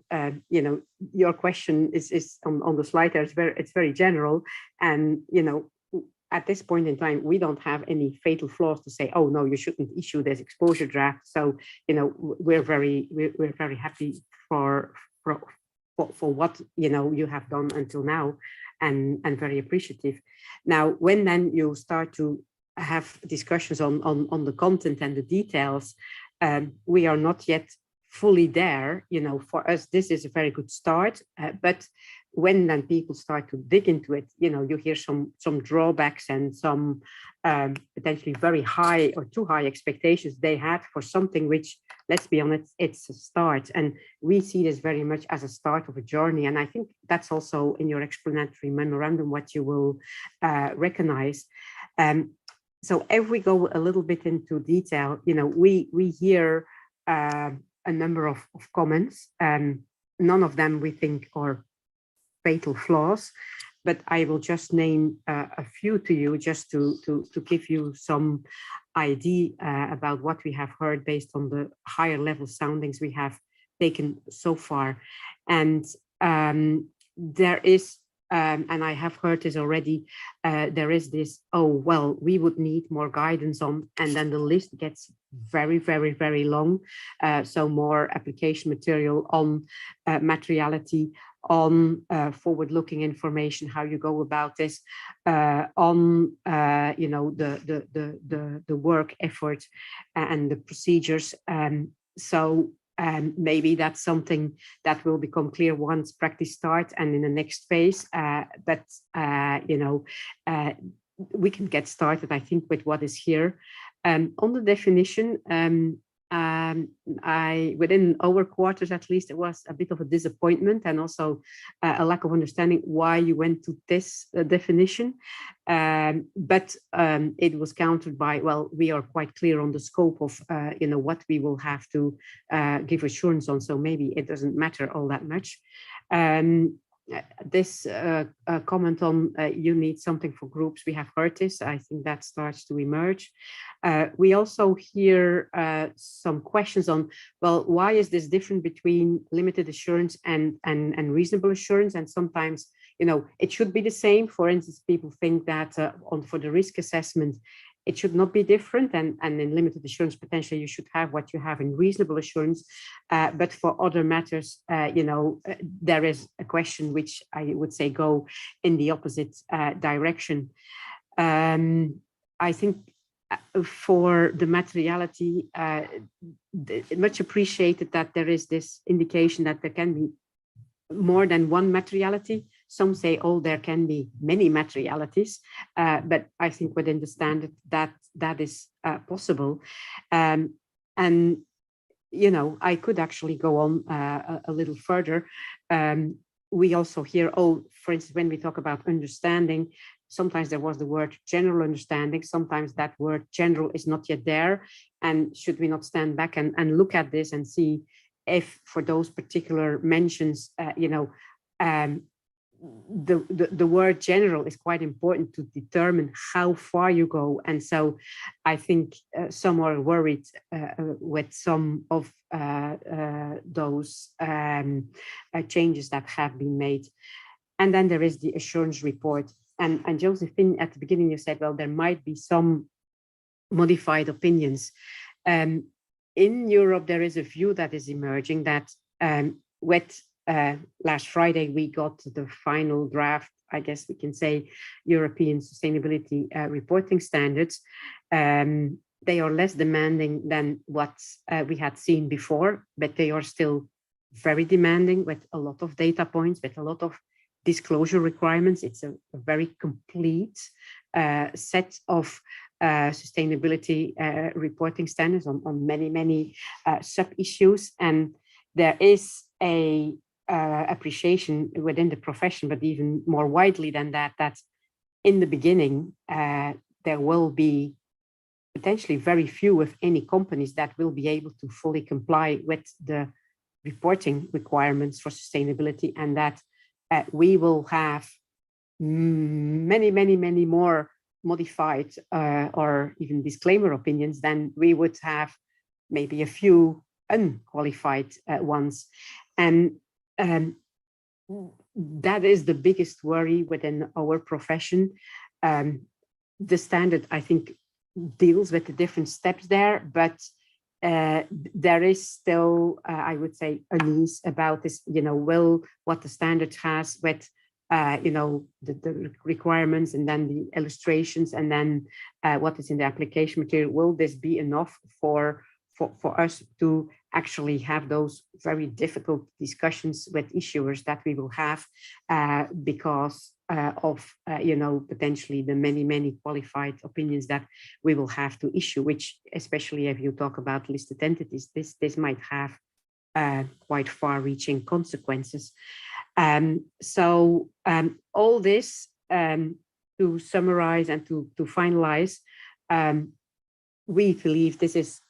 you know, your question is on the slide there. It's very general, and you know, at this point in time, we don't have any fatal flaws to say, oh no, you shouldn't issue this exposure draft. So you know, we're very happy for what you know you have done until now, and very appreciative. Now, when then you start to have discussions on the content and the details, we are not yet fully there. You know, for us, this is a very good start, but when then people start to dig into it, you know, you hear some drawbacks and some potentially very high or too high expectations they had for something which, let's be honest, it's a start. And we see this very much as a start of a journey. And I think that's also in your explanatory memorandum what you will recognize. So if we go a little bit into detail, you know, we hear a number of comments, none of them we think are fatal flaws, but I will just name a few to you just to give you some idea about what we have heard based on the higher level soundings we have taken so far. And there is, and I have heard this already, there is this, oh, well, we would need more guidance on, and then the list gets very, very, very long. So more application material on materiality, on forward-looking information, how you go about this, on you know, the work effort and the procedures. So maybe that's something that will become clear once practice starts and in the next phase. But you know, we can get started, I think, with what is here. On the definition, within our quarters, at least, it was a bit of a disappointment and also a lack of understanding why you went to this definition. But it was countered by, well, we are quite clear on the scope of, you know, what we will have to give assurance on. So maybe it doesn't matter all that much. This comment on you need something for groups, we have heard this. I think that starts to emerge. We also hear some questions on, well, why is this different between limited assurance and reasonable assurance? And sometimes, you know, it should be the same. For instance, people think that for the risk assessment, it should not be different, and in limited assurance, potentially you should have what you have in reasonable assurance. But for other matters, you know, there is a question which I would say go in the opposite direction. I think for the materiality, much appreciated that there is this indication that there can be more than one materiality. Some say, oh, there can be many materialities, but I think within the standard that is possible. And, you know, I could actually go on a little further. We also hear, oh, for instance, when we talk about understanding, sometimes there was the word general understanding. Sometimes that word general is not yet there. And should we not stand back and look at this and see if for those particular mentions, you know, the word general is quite important to determine how far you go. And so I think some are worried with some of those changes that have been made. And then there is the assurance report. And Josephine, at the beginning, you said, well, there might be some modified opinions. In Europe, there is a view that is emerging that with last Friday, we got the final draft, I guess we can say, European Sustainability Reporting Standards. They are less demanding than what we had seen before, but they are still very demanding with a lot of data points, with a lot of disclosure requirements. It's a very complete set of sustainability reporting standards on many sub-issues. And there is a appreciation within the profession, but even more widely than that, that in the beginning, there will be potentially very few, if any, companies that will be able to fully comply with the reporting requirements for sustainability, and that we will have many more modified or even disclaimer opinions than we would have maybe a few unqualified ones. And that is the biggest worry within our profession. The standard, I think, deals with the different steps there, but there is still, I would say, unease about this, will what the standard has with, the requirements, and then the illustrations, and then what is in the application material, will this be enough for us to actually have those very difficult discussions with issuers that we will have because of potentially the many qualified opinions that we will have to issue, which, especially if you talk about listed entities, this might have quite far-reaching consequences. So all this, to summarize and to finalize, we believe this is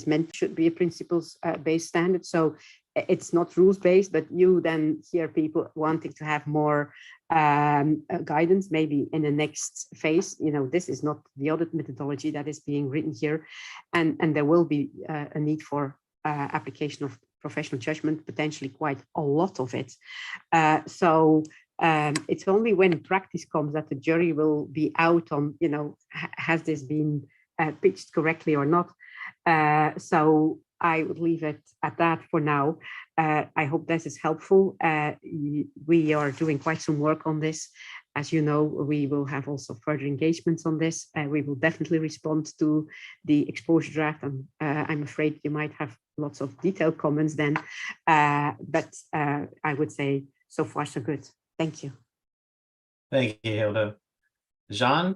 meant should be a principles-based standard. So it's not rules-based, but you then hear people wanting to have more guidance, maybe in the next phase. This is not the audit methodology that is being written here, and there will be a need for application of professional judgment, potentially quite a lot of it. So it's only when practice comes that the jury will be out on, has this been pitched correctly or not. So I would leave it at that for now. I hope this is helpful. We are doing quite some work on this. As you know, we will have also further engagements on this. We will definitely respond to the exposure draft. I'm afraid you might have lots of detailed comments then, but I would say so far so good. Thank you. Thank you, Hilda. Jean?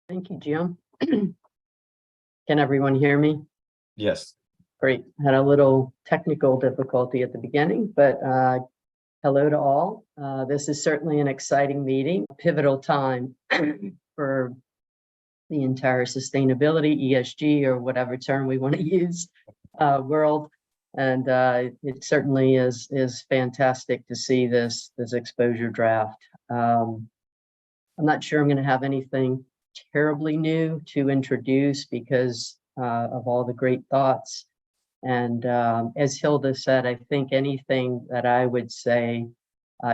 Thank you, Jim. Can everyone hear me? Yes. Great. Had a little technical difficulty at the beginning, but hello to all. This is certainly an exciting meeting, a pivotal time for the entire sustainability, ESG, or whatever term we want to use, world. And it certainly is fantastic to see this exposure draft. I'm not sure I'm going to have anything terribly new to introduce because of all the great thoughts. And as Hilda said, I think anything that I would say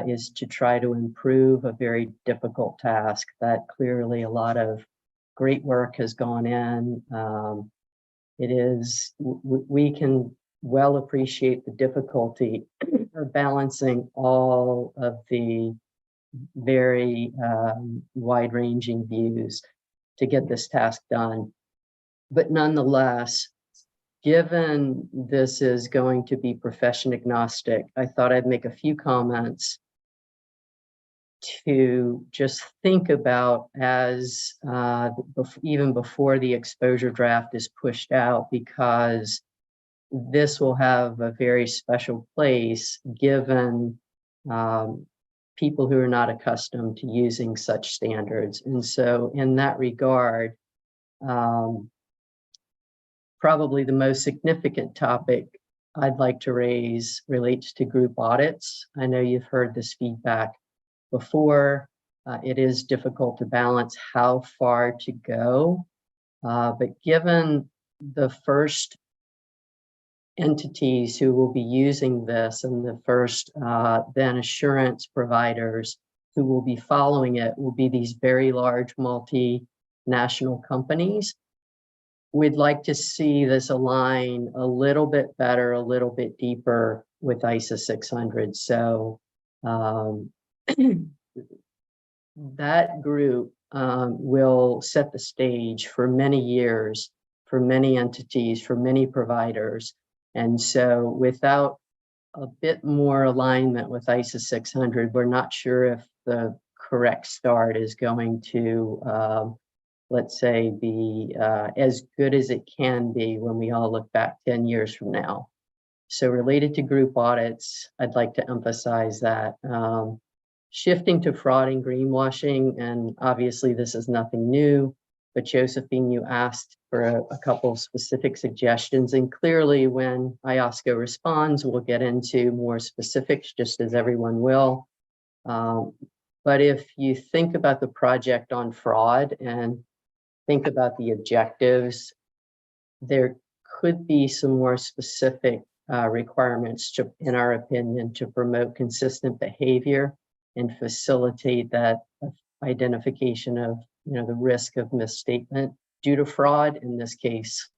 is to try to improve a very difficult task that clearly a lot of great work has gone in. We can well appreciate the difficulty of balancing all of the very wide-ranging views to get this task done. But nonetheless, given this is going to be profession agnostic, I thought I'd make a few comments to just think about as even before the exposure draft is pushed out, because this will have a very special place given people who are not accustomed to using such standards. And so in that regard, probably the most significant topic I'd like to raise relates to group audits. I know you've heard this feedback before. It is difficult to balance how far to go, but given the first entities who will be using this and the first then assurance providers who will be following it will be these very large multinational companies. we'd like to see this align a little bit better, a little bit deeper with ISA 600. So that group will set the stage for many years, for many entities, for many providers. And so without a bit more alignment with ISA 600, we're not sure if the correct start is going to, let's say, be as good as it can be when we all look back 10 years from now. So related to group audits, I'd like to emphasize that shifting to fraud and greenwashing, and obviously this is nothing new, but Josephine, you asked for a couple of specific suggestions, and clearly when IAASB responds, we'll get into more specifics, just as everyone will. But if you think about the project on fraud and think about the objectives, there could be some more specific requirements to, in our opinion, to promote consistent behavior and facilitate that identification of, the risk of misstatement due to fraud. In this case,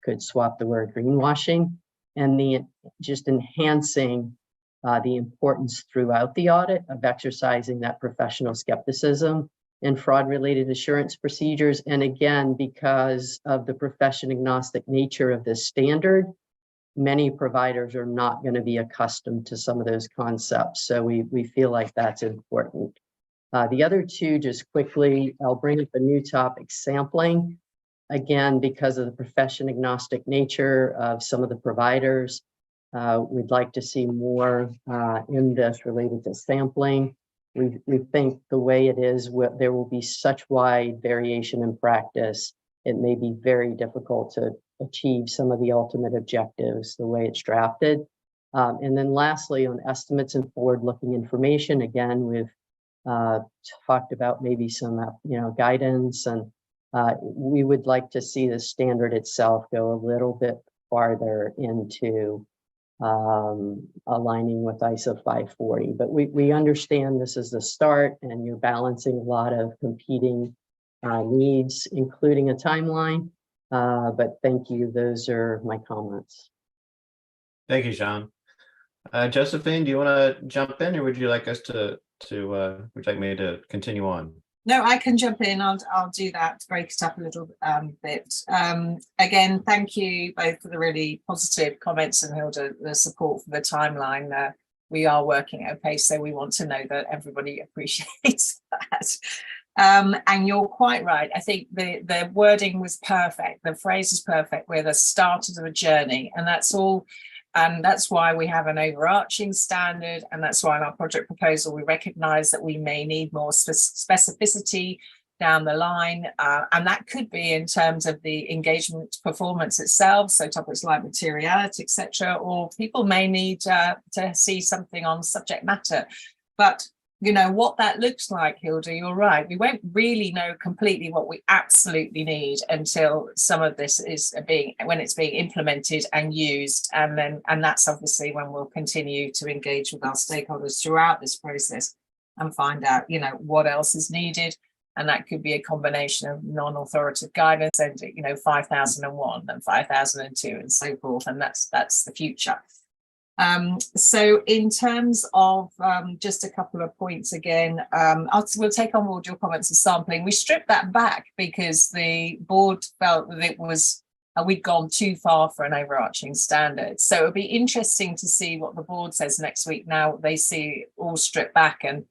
could swap the word greenwashing, and just enhancing the importance throughout the audit of exercising that professional skepticism and fraud-related assurance procedures. And again, because of the profession agnostic nature of this standard, many providers are not going to be accustomed to some of those concepts. So we feel like that's important. The other two, just quickly, I'll bring up a new topic, sampling. Again, because of the profession agnostic nature of some of the providers, we'd like to see more in this related to sampling. We think the way it is, there will be such wide variation in practice, it may be very difficult to achieve some of the ultimate objectives the way it's drafted. And then lastly, on estimates and forward-looking information, again, we've talked about maybe some guidance, and we would like to see the standard itself go a little bit farther into aligning with ISO 540. But we understand this is the start, and you're balancing a lot of competing needs, including a timeline. But thank you. Those are my comments. Thank you, Sean. Josephine, do you want to jump in, or would you like us would you like me to continue on? No, I can jump in. I'll do that to break it up a little bit. Again, thank you both for the really positive comments, and Hilda, the support for the timeline. We are working at a pace, so we want to know that everybody appreciates that. And you're quite right. I think the wording was perfect. The phrase is perfect. We're the starters of a journey, and that's all. And that's why we have an overarching standard. And that's why in our project proposal, we recognize that we may need more specificity down the line. And that could be in terms of the engagement performance itself. So topics like materiality, etc. Or people may need to see something on subject matter. But what that looks like, Hilda, you're right. We won't really know completely what we absolutely need until some of this is when it's being implemented and used. And that's obviously when we'll continue to engage with our stakeholders throughout this process and find out, what else is needed. And that could be a combination of non-authoritative guidance and, 5001 and 5002 and so forth. And that's the future. So in terms of just a couple of points again, we'll take on board your comments of sampling. We stripped that back because the board felt that it was we'd gone too far for an overarching standard. So it'll be interesting to see what the board says next week. Now they see all stripped back and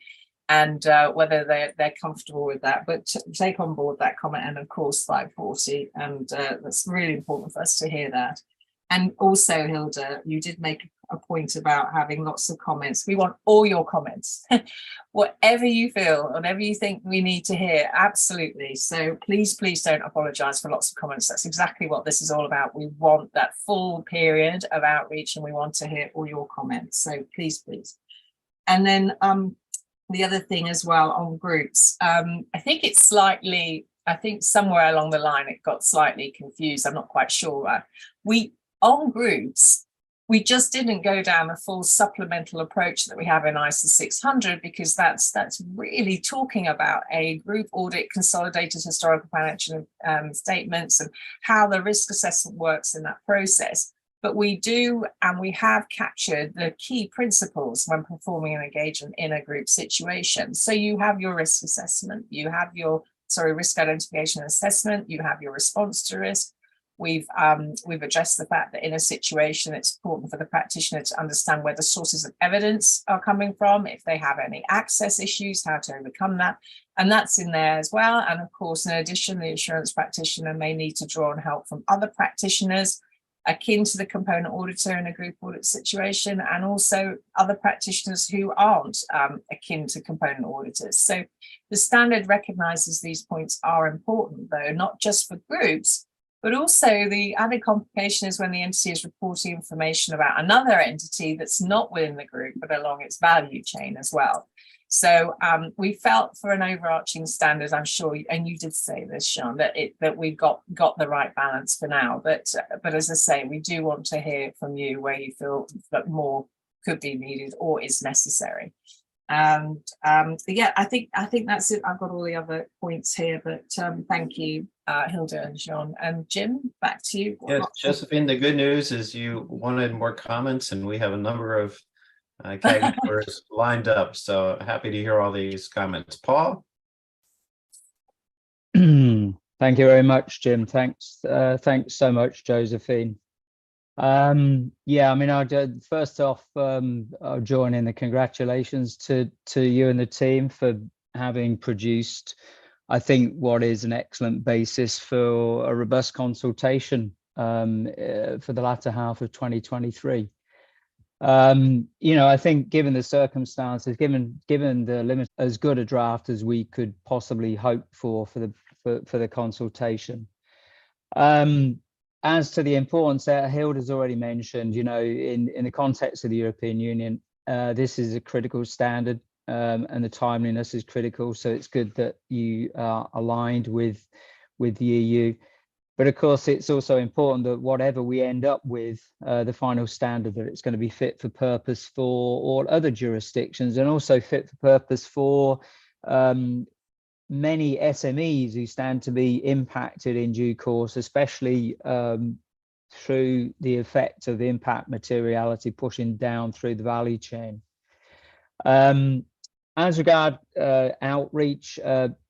whether they're comfortable with that. But take on board that comment, and of course 540, and that's really important for us to hear that. And also, Hilda, you did make a point about having lots of comments. We want all your comments, whatever you feel, whatever you think we need to hear, absolutely. So please don't apologize for lots of comments. That's exactly what this is all about. We want that full period of outreach, and we want to hear all your comments. So please. And then the other thing as well on groups, I think somewhere along the line it got slightly confused. I'm not quite sure. On groups, We just didn't go down a full supplemental approach that we have in ISO 600, because that's really talking about a group audit, consolidated historical financial statements, and how the risk assessment works in that process. But we do, and we have captured the key principles when performing an engagement in a group situation. So you have your risk assessment, you have your, risk identification and assessment, you have your response to risk. We've addressed the fact that in a situation, it's important for the practitioner to understand where the sources of evidence are coming from, if they have any access issues, how to overcome that. And that's in there as well. And of course, in addition, the assurance practitioner may need to draw on help from other practitioners akin to the component auditor in a group audit situation, and also other practitioners who aren't akin to component auditors. So the standard recognises these points are important, though, not just for groups, but also the added complication is when the entity is reporting information about another entity that's not within the group, but along its value chain as well. So we felt for an overarching standard, I'm sure, and you did say this, Sean, that we got the right balance for now. But as I say, we do want to hear from you where you feel that more could be needed or is necessary. And yeah, I think that's it. I've got all the other points here, but thank you, Hilda and Jean. And Jim, back to you. Yes, Josephine, the good news is you wanted more comments, and we have a number of CAG members lined up. So happy to hear all these comments. Paul? Thank you very much, Jim. Thanks so much, Josephine. Yeah, I mean, first off, I'll join in the congratulations to you and the team for having produced, I think, what is an excellent basis for a robust consultation for the latter half of 2023. You know, I think given the circumstances, given the limit, as good a draft as we could possibly hope for the consultation. As to the importance that Hilda's already mentioned, you know, in the context of the European Union, this is a critical standard, and the timeliness is critical. So it's good that you are aligned with the EU. But of course, it's also important that whatever we end up with, the final standard, that it's going to be fit for purpose for all other jurisdictions, and also fit for purpose for many SMEs who stand to be impacted in due course, especially through the effect of the impact materiality pushing down through the value chain. As regard outreach,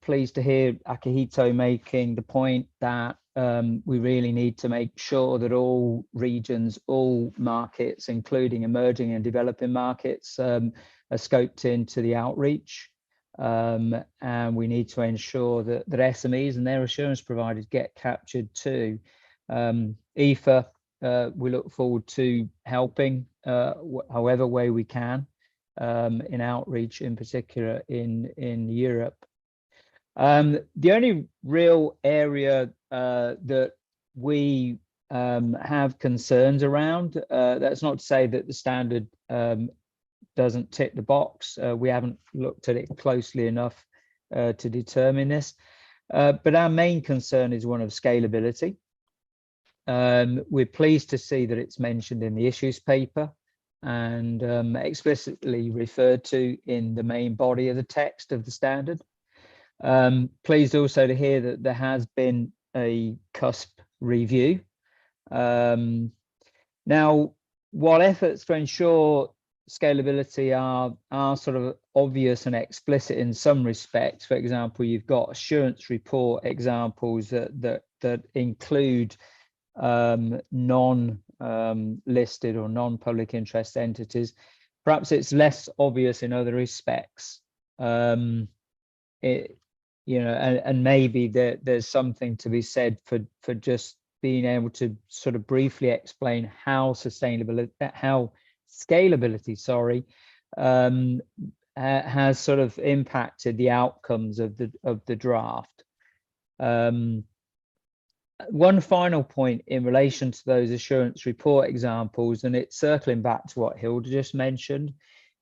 pleased to hear Akihito making the point that we really need to make sure that all regions, all markets, including emerging and developing markets, are scoped into the outreach. And we need to ensure that SMEs and their assurance providers get captured too. IFA, we look forward to helping however way we can in outreach, in particular in Europe. The only real area that we have concerns around, that's not to say that the standard doesn't tick the box. We haven't looked at it closely enough to determine this, but our main concern is one of scalability. We're pleased to see that it's mentioned in the issues paper and explicitly referred to in the main body of the text of the standard. Pleased also to hear that there has been a CUSP review. Now, while efforts to ensure scalability are sort of obvious and explicit in some respects, for example, you've got assurance report examples that include non-listed or non-public interest entities. Perhaps it's less obvious in other respects. You know, and maybe there's something to be said for just being able to sort of briefly explain how scalability, has sort of impacted the outcomes of the draft. One final point in relation to those assurance report examples, and it's circling back to what Hilda just mentioned.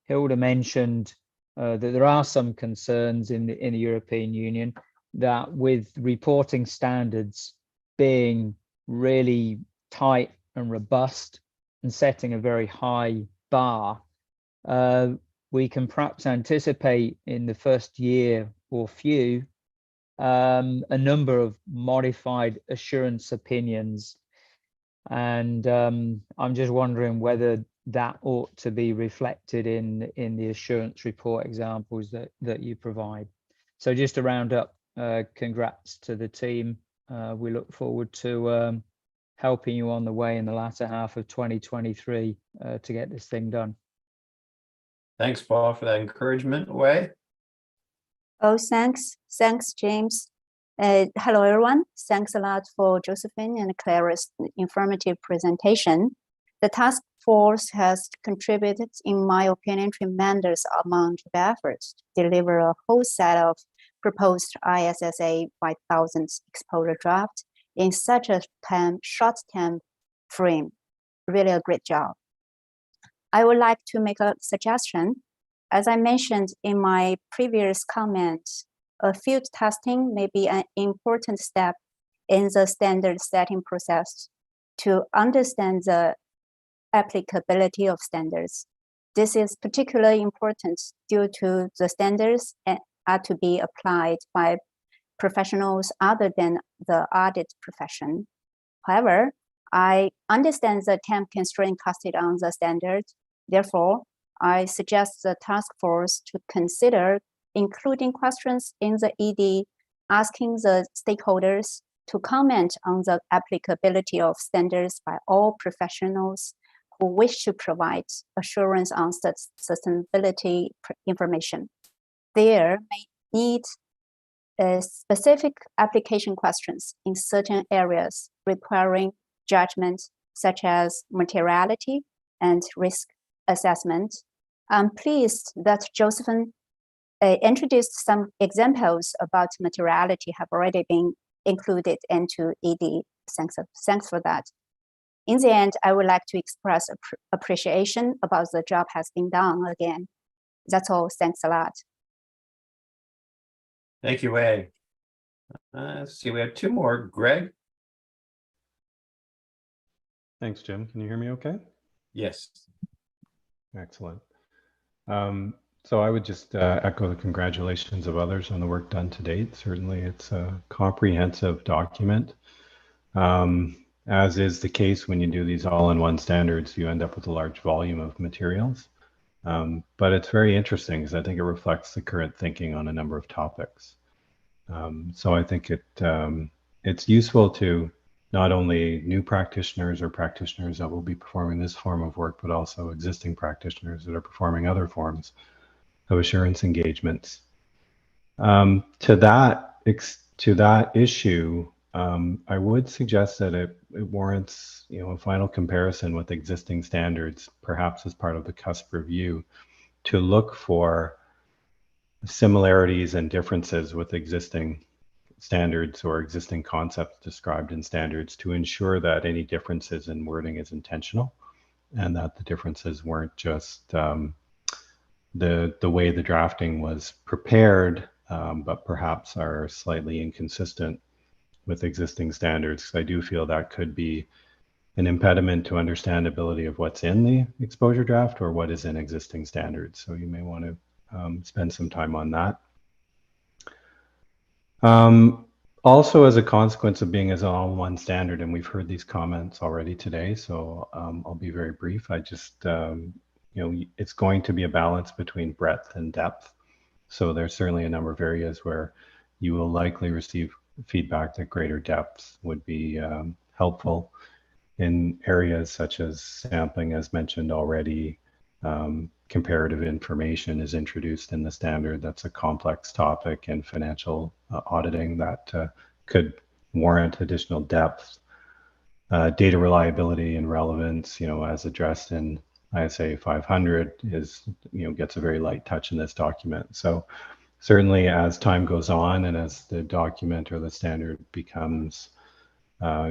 Hilda mentioned that there are some concerns in the European Union that with reporting standards being really tight and robust, and setting a very high bar, we can perhaps anticipate in the first year or few a number of modified assurance opinions. And I'm just wondering whether that ought to be reflected in the assurance report examples that you provide. So just to round up, congrats to the team. We look forward to helping you on the way in the latter half of 2023 to get this thing done. Thanks, Paul, for that encouragement. Wei? Oh, thanks. Thanks, James. Hello, everyone. Thanks a lot for Josephine and Clara's informative presentation. The task force has contributed, in my opinion, tremendous amount of efforts to deliver a whole set of proposed ISSA 5000 exposure draft in such a short time frame. Really a great job. I would like to make a suggestion. As I mentioned in my previous comment, a field testing may be an important step in the standard setting process to understand the applicability of standards. This is particularly important due to the standards are to be applied by professionals other than the audit profession. However, I understand the time constraint casted on the standard. Therefore, I suggest the task force to consider including questions in the ED, asking the stakeholders to comment on the applicability of standards by all professionals who wish to provide assurance on sustainability information. There may need specific application questions in certain areas requiring judgment, such as materiality and risk assessment. I'm pleased that Josephine introduced some examples about materiality have already been included into ED. Thanks for that. In the end, I would like to express appreciation about the job has been done again. That's all. Thanks a lot. Thank you, Wei. Let's see, we have two more. Greg? Thanks, Jim. Can you hear me okay? Yes. Excellent. So I would just echo the congratulations of others on the work done to date. Certainly it's a comprehensive document. As is the case when you do these all-in-one standards, you end up with a large volume of materials. But it's very interesting because I think it reflects the current thinking on a number of topics. So I think it's useful to not only new practitioners or practitioners that will be performing this form of work, but also existing practitioners that are performing other forms of assurance engagements. To that issue, I would suggest that it warrants, a final comparison with existing standards, perhaps as part of the CUSP review, to look for similarities and differences with existing standards or existing concepts described in standards to ensure that any differences in wording is intentional and that the differences weren't just the way the drafting was prepared, but perhaps are slightly inconsistent with existing standards. I do feel that could be an impediment to understandability of what's in the exposure draft or what is in existing standards. So you may want to spend some time on that. Also, as a consequence of being as all-in-one standard, and we've heard these comments already today, so I'll be very brief. I just, it's going to be a balance between breadth and depth. So there's certainly a number of areas where you will likely receive feedback that greater depth would be helpful. In areas such as sampling, as mentioned already, comparative information is introduced in the standard. That's a complex topic, and financial auditing that could warrant additional depth. Data reliability and relevance, as addressed in ISA 500 gets a very light touch in this document. So certainly as time goes on and as the document or the standard becomes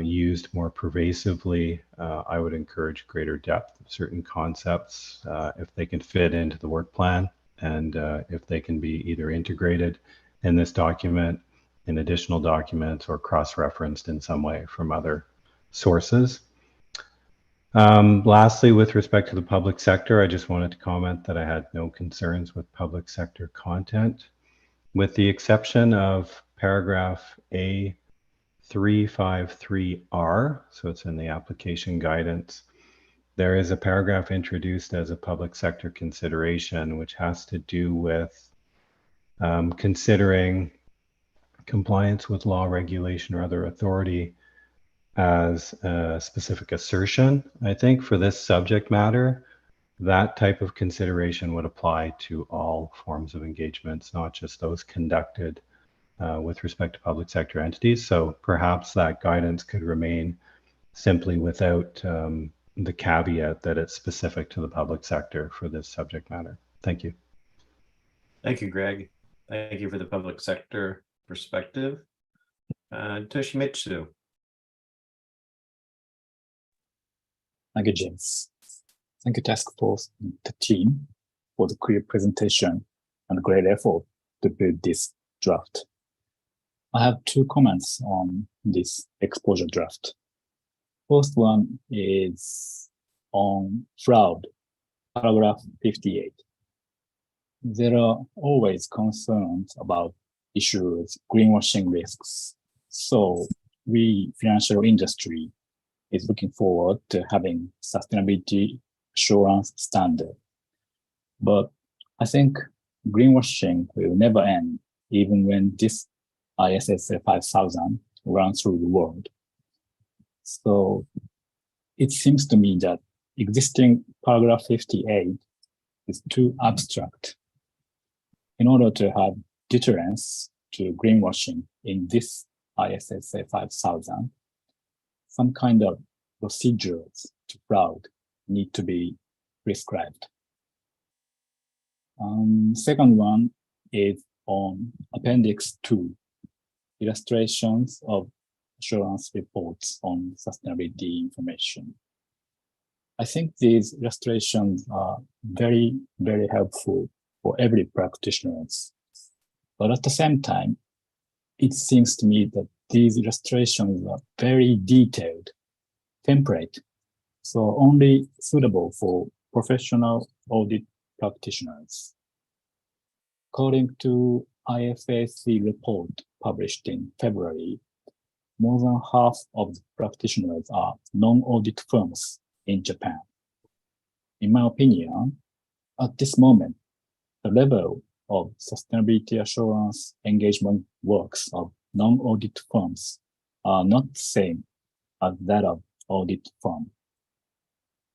used more pervasively, I would encourage greater depth of certain concepts if they can fit into the work plan and if they can be either integrated in this document, in additional documents, or cross-referenced in some way from other sources. Lastly, with respect to the public sector, I just wanted to comment that I had no concerns with public sector content, with the exception of paragraph A353R, so it's in the application guidance. There is a paragraph introduced as a public sector consideration, which has to do with considering compliance with law, regulation, or other authority as a specific assertion. I think for this subject matter, that type of consideration would apply to all forms of engagements, not just those conducted with respect to public sector entities. So perhaps that guidance could remain simply without the caveat that it's specific to the public sector for this subject matter. Thank you. Thank you, Greg. Thank you for the public sector perspective. Toshimitsu. Thank you, James. Thank you, task force and the team for the clear presentation and great effort to build this draft. I have two comments on this exposure draft. First one is on fraud, paragraph 58. There are always concerns about issues, greenwashing risks. So we, financial industry, is looking forward to having sustainability assurance standard. But I think greenwashing will never end, even when this IAASB 5000 runs through the world. So it seems to me that existing paragraph 58 is too abstract. In order to have deterrence to greenwashing in this IAASB 5000, some kind of procedures to fraud need to be prescribed. Second one is on Appendix 2, illustrations of assurance reports on sustainability information. I think these illustrations are very, very helpful for every practitioner. But at the same time, it seems to me that these illustrations are very detailed, template, so only suitable for professional audit practitioners. According to IFAC report published in February, more than half of the practitioners are non-audit firms in Japan. In my opinion, at this moment, the level of sustainability assurance engagement works of non-audit firms are not the same as that of audit firm.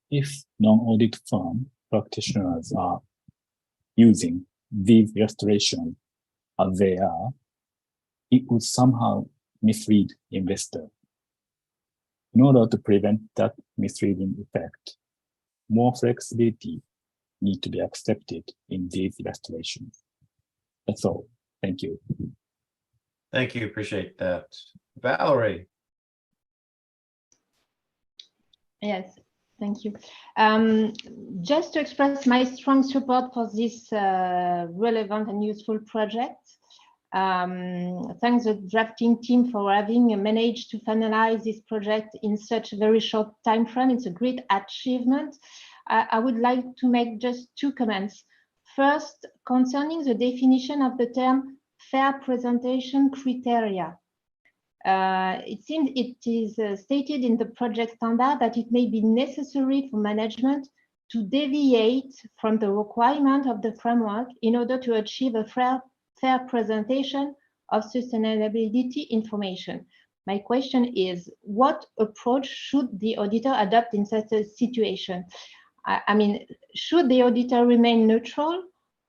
If non-audit firm practitioners are using these illustrations as they are, it would somehow mislead investor. In order to prevent that misleading effect, more flexibility need to be accepted in these illustrations. That's all. Thank you. Thank you. Appreciate that. Valerie. Yes, thank you. Just to express my strong support for this relevant and useful project. Thanks the drafting team for having managed to finalize this project in such a very short time frame. It's a great achievement. I would like to make just two comments. First, concerning the definition of the term fair presentation criteria. It seems it is stated in the project standard that it may be necessary for management to deviate from the requirement of the framework in order to achieve a fair presentation of sustainability information. My question is, what approach should the auditor adopt in such a situation? I mean, should the auditor remain neutral,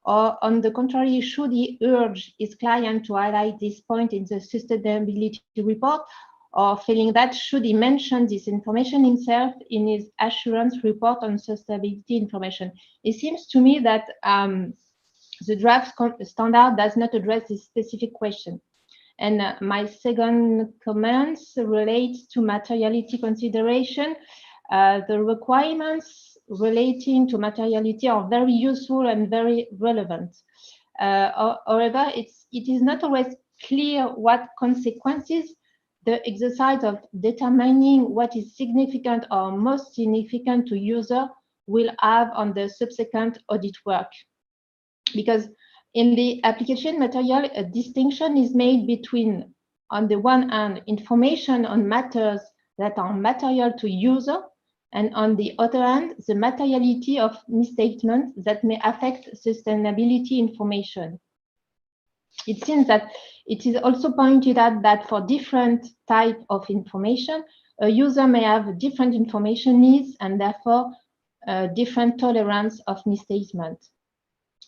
or on the contrary, should he urge his client to highlight this point in the sustainability report, or failing that, should he mention this information himself in his assurance report on sustainability information? It seems to me that the draft standard does not address this specific question. And my second comments relates to materiality consideration. The requirements relating to materiality are very useful and very relevant. However, it is not always clear what consequences the exercise of determining what is significant or most significant to user will have on the subsequent audit work. Because in the application material, a distinction is made between, on the one hand, information on matters that are material to user, and on the other hand, the materiality of misstatements that may affect sustainability information. It seems that it is also pointed out that for different types of information, a user may have different information needs and therefore different tolerance of misstatement.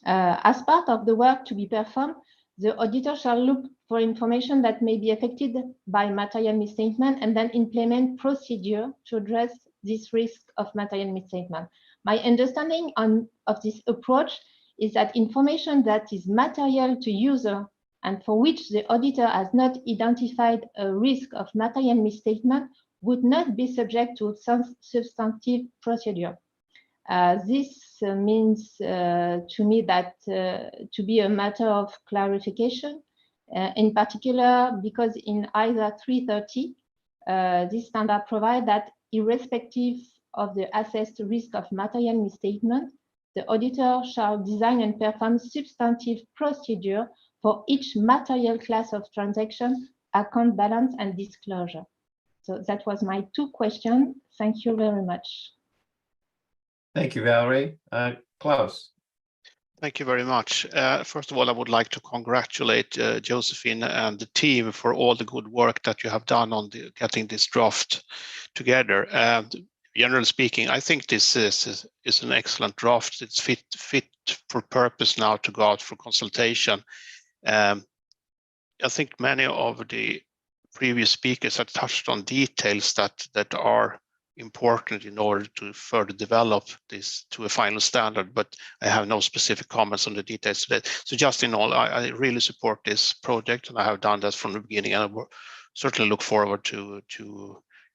As part of the work to be performed, the auditor shall look for information that may be affected by material misstatement and then implement procedure to address this risk of material misstatement. My understanding of this approach is that information that is material to user and for which the auditor has not identified a risk of material misstatement would not be subject to substantive procedure. This means to me that to be a matter of clarification, in particular because in ISA 330, this standard provides that irrespective of the assessed risk of material misstatement, the auditor shall design and perform substantive procedure for each material class of transaction, account balance, and disclosure. So that was my 2 questions. Thank you very much. Thank you, Valerie. Klaus. Thank you very much. First of all, I would like to congratulate Josephine and the team for all the good work that you have done on getting this draft together. Generally speaking, I think this is an excellent draft. It's fit for purpose now to go out for consultation. I think many of the previous speakers have touched on details that are important in order to further develop this to a final standard, but I have no specific comments on the details today. So just in all, I really support this project, and I have done that from the beginning, and I will certainly look forward to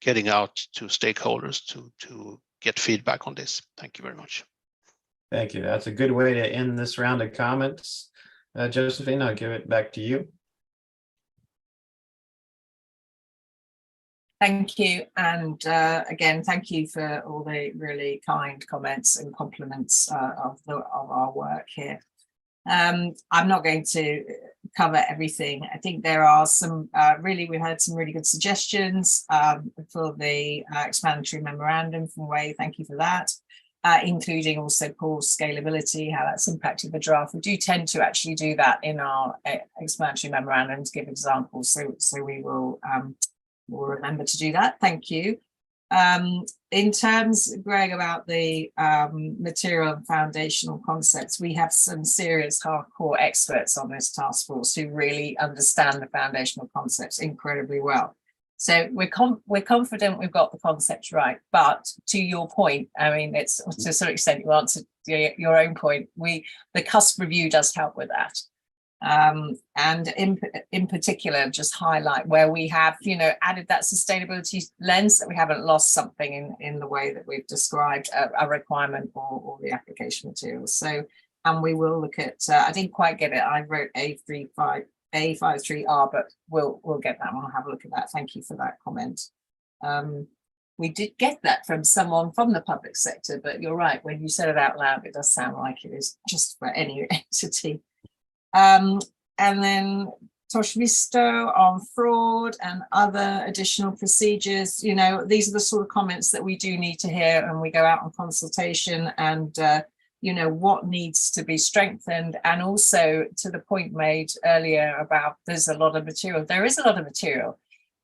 getting out to stakeholders to get feedback on this. Thank you very much. Thank you. That's a good way to end this round of comments. Josephine, I'll give it back to you. Thank you. And again, thank you for all the really kind comments and compliments of our work here. I'm not going to cover everything. I think there are some we had some really good suggestions for the explanatory memorandum from Wei. Thank you for that. Including also Paul's scalability, how that's impacted the draft. We do tend to actually do that in our explanatory memorandum to give examples. So we will we'll remember to do that. Thank you. In terms, Greg, about the material and foundational concepts, we have some serious hardcore experts on this task force who really understand the foundational concepts incredibly well. So we're confident we've got the concepts right. But to your point, I mean, it's to a certain extent you answered your own point. The CUSP review does help with that. And in particular, just highlight where we have, added that sustainability lens, that we haven't lost something in the way that we've described a requirement or the application materials. So, and we will look at, I didn't quite get it. I wrote A53R, but we'll get that one. I'll have a look at that. Thank you for that comment. We did get that from someone from the public sector, but you're right. When you said it out loud, it does sound like it is just for any entity. And then Toshmisto on fraud and other additional procedures, these are the sort of comments that we do need to hear when we go out on consultation, and what needs to be strengthened. And also to the point made earlier about there's a lot of material. There is a lot of material,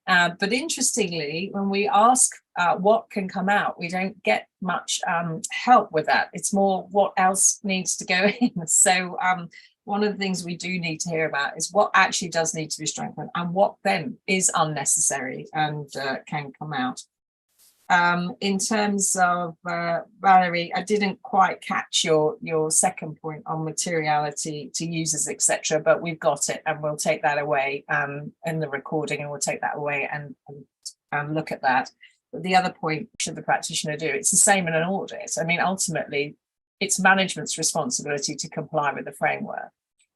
but interestingly, when we ask what can come out, we don't get much help with that. It's more what else needs to go in. So one of the things we do need to hear about is what actually does need to be strengthened and what then is unnecessary and can come out. In terms of Valerie, I didn't quite catch your second point on materiality to users, etc., but we've got it, and we'll take that away in the recording, and we'll take that away and look at that. But the other point, should the practitioner do? It's the same in an audit. I mean, ultimately, it's management's responsibility to comply with the framework.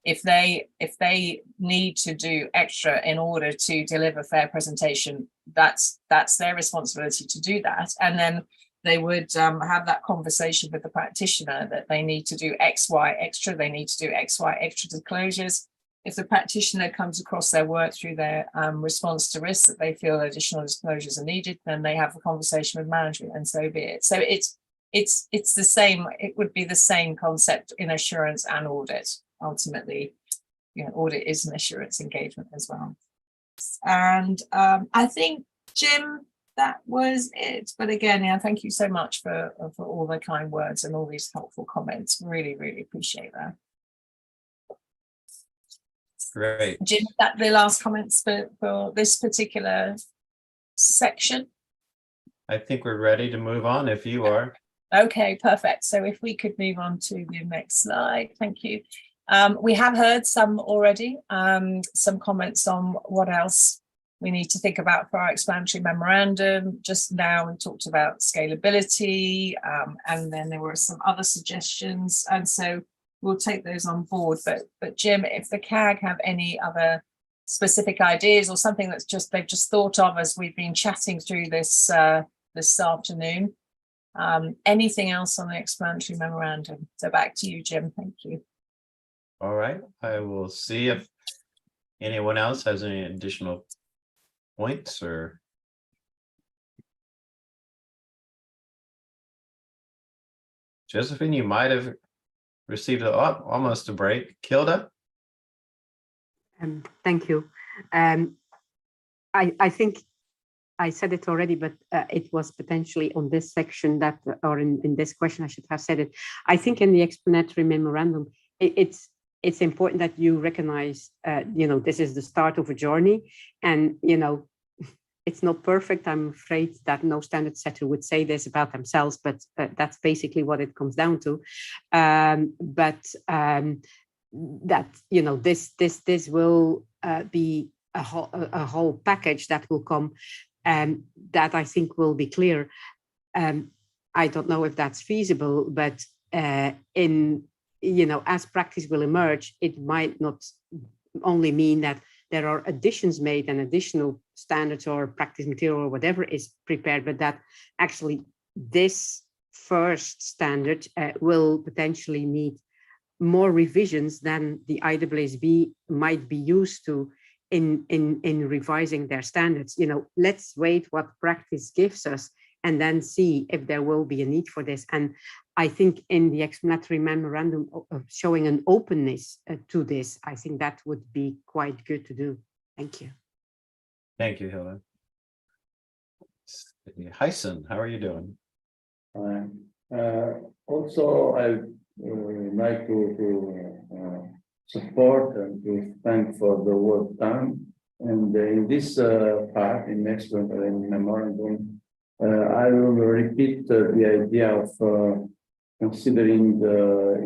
if they need to do extra in order to deliver fair presentation, that's their responsibility to do that. And then they would have that conversation with the practitioner that they need to do X, Y extra, they need to do X, Y extra disclosures. If the practitioner comes across their work through their response to risk that they feel additional disclosures are needed, then they have a conversation with management, and so be it. So it's the same, it would be the same concept in assurance and audit. Ultimately, audit is an assurance engagement as well. And I think, Jim, that was it. But again, yeah, thank you so much for all the kind words and all these helpful comments. Really, really appreciate that. Great. Jim, that the last comments for this particular section? I think we're ready to move on if you are. Okay, perfect. So if we could move on to the next slide. Thank you. We have heard some already, some comments on what else we need to think about for our explanatory memorandum. Just now we talked about scalability, and then there were some other suggestions, and so we'll take those on board. But Jim, if the CAG have any other specific ideas or something that's they've just thought of as we've been chatting through this this afternoon, anything else on the explanatory memorandum? So back to you, Jim. Thank you. All right, I will see if anyone else has any additional points or. Josephine, you might have received almost a break. Kilda? Thank you. I think I said it already, but it was potentially on this section that, or in this question, I should have said it. I think in the explanatory memorandum, it's important that you recognize, this is the start of a journey, and, it's not perfect. I'm afraid that no standard setter would say this about themselves, but that's basically what it comes down to. That, this will be a whole package that will come, that I think will be clear. I don't know if that's feasible, but as practice will emerge, it might not only mean that there are additions made and additional standards or practice material or whatever is prepared, but that actually this first standard will potentially need more revisions than the IAASB might be used to in revising their standards. Let's wait what practice gives us and then see if there will be a need for this. And I think in the explanatory memorandum of showing an openness to this, I think that would be quite good to do. Thank you. Thank you, Hilda. Hyson, how are you doing? Also, I would like to support and to thank for the work done. And in this part, in explanatory memorandum, I will repeat the idea of considering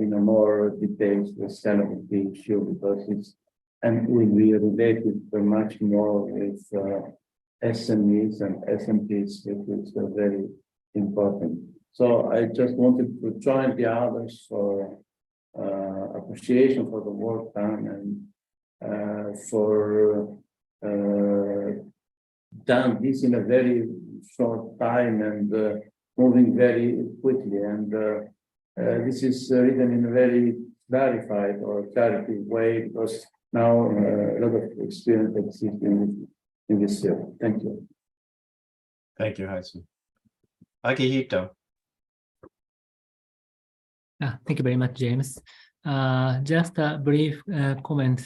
in a more detailed the scalability issue, because it's and will be related much more with SMEs and SMPs, which is very important. So I just wanted to join the others for appreciation for the work done and for done this in a very short time and moving very quickly. And this is written in a very clarified or clarifying way, because now a lot of experience exists in this field. Thank you. Thank you, Hyson. Akihito. Thank you very much, James. Just a brief comment.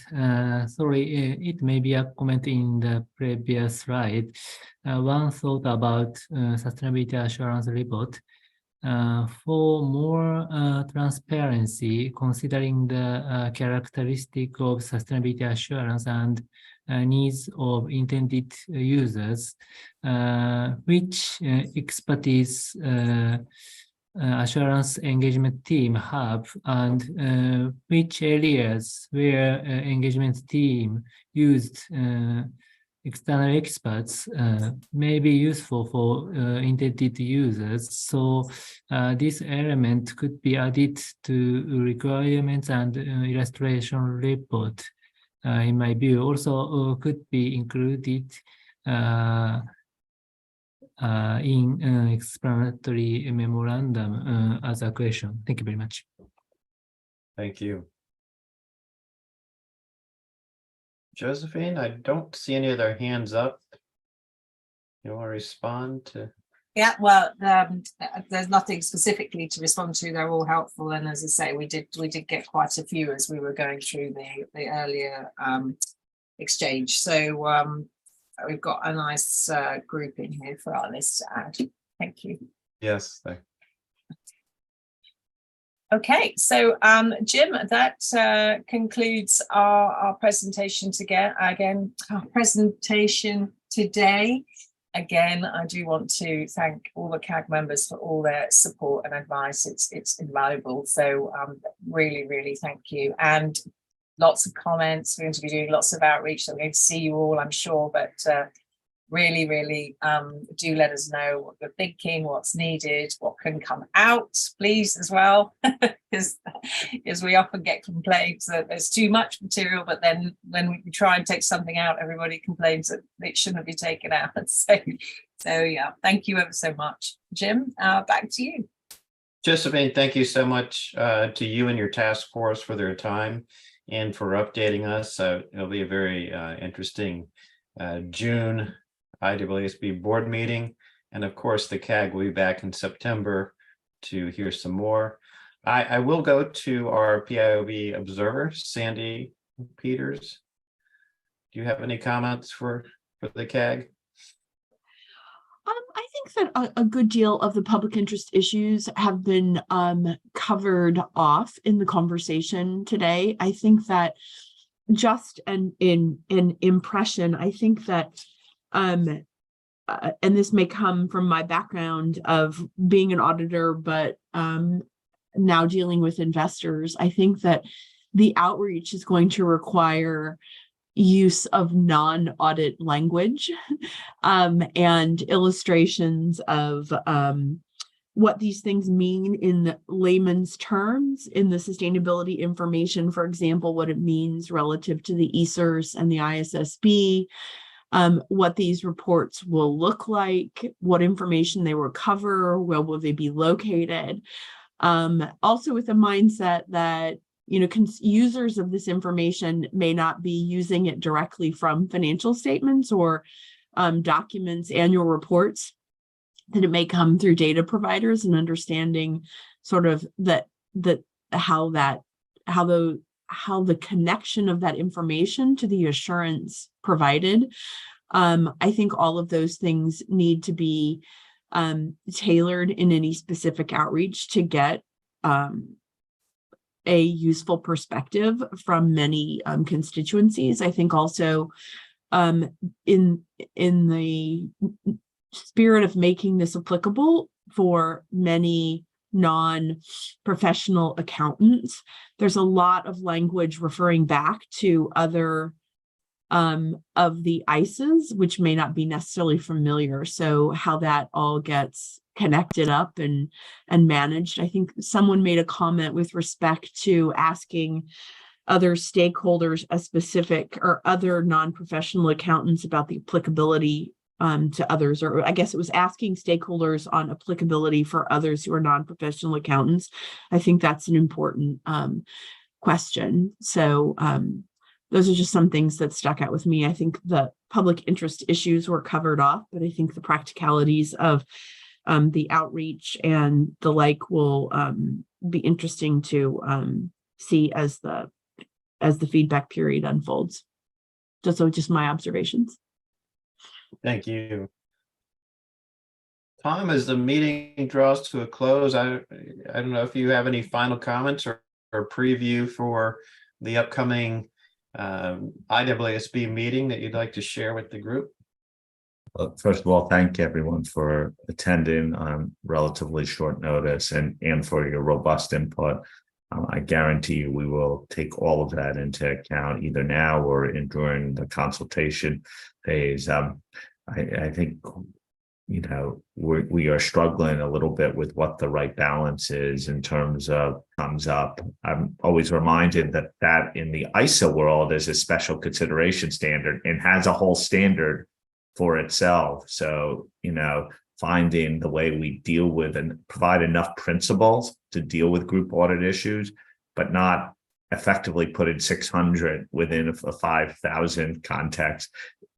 Sorry, it may be a comment in the previous slide. One thought about sustainability assurance report. For more transparency, considering the characteristic of sustainability assurance and needs of intended users, which expertise assurance engagement team have, and which areas where engagement team used external experts may be useful for intended users. So this element could be added to requirements and illustration report. In my view, also could be included in explanatory memorandum as a question. Thank you very much. Thank you. Josephine, I don't see any other hands up. You want to respond to? Yeah, well, there's nothing specifically to respond to. They're all helpful, and as I say, we did get quite a few as we were going through the earlier exchange. So we've got a nice group in here for our list to add. Thank you. Yes. Okay, so Jim, that concludes our presentation our presentation today. Again, I do want to thank all the CAG members for all their support and advice. It's invaluable. So really, really thank you. And lots of comments. We're going to be doing lots of outreach. So we're going to see you all, I'm sure, but really, really do let us know what you're thinking, what's needed, what can come out, please, as well, because we often get complaints that there's too much material, but then when we try and take something out, everybody complains that it shouldn't be taken out. So yeah, thank you ever so much. Jim, back to you. Josephine, thank you so much to you and your task force for their time and for updating us. It'll be a very interesting June IAASB board meeting. And of course, the CAG will be back in September to hear some more. I will go to our PIOB observer, Sandy Peters. Do you have any comments for the CAG? I think that a good deal of the public interest issues have been covered off in the conversation today. I think that just an impression, I think that and this may come from my background of being an auditor, but now dealing with investors, I think that the outreach is going to require use of non-audit language and illustrations of what these things mean in layman's terms in the sustainability information, for example, what it means relative to the ESERS and the IAASB, what these reports will look like, what information they will cover, where will they be located. Also with a mindset that users of this information may not be using it directly from financial statements or documents, annual reports, that it may come through data providers, and understanding sort of how the connection of that information to the assurance provided. I think all of those things need to be tailored in any specific outreach to get a useful perspective from many constituencies. I think also in the spirit of making this applicable for many non-professional accountants, there's a lot of language referring back to other of the ICEs, which may not be necessarily familiar. So how that all gets connected up and managed. I think someone made a comment with respect to asking other stakeholders a specific, or other non-professional accountants, about the applicability to others, or I guess it was asking stakeholders on applicability for others who are non-professional accountants. I think that's an important question. So those are just some things that stuck out with me. I think the public interest issues were covered off, but I think the practicalities of the outreach and the like will be interesting to see as the feedback period unfolds. So just my observations. Thank you. Tom, as the meeting draws to a close, I don't know if you have any final comments or preview for the upcoming IAASB meeting that you'd like to share with the group. Well, first of all, thank everyone for attending on relatively short notice and for your robust input. I guarantee you we will take all of that into account either now or during the consultation phase. I think, you know, we are struggling a little bit with what the right balance is in terms of comes up. I'm always reminded that in the ISA world is a special consideration standard and has a whole standard for itself. So, you know, finding the way we deal with and provide enough principles to deal with group audit issues, but not effectively put in 600 within a 5,000 context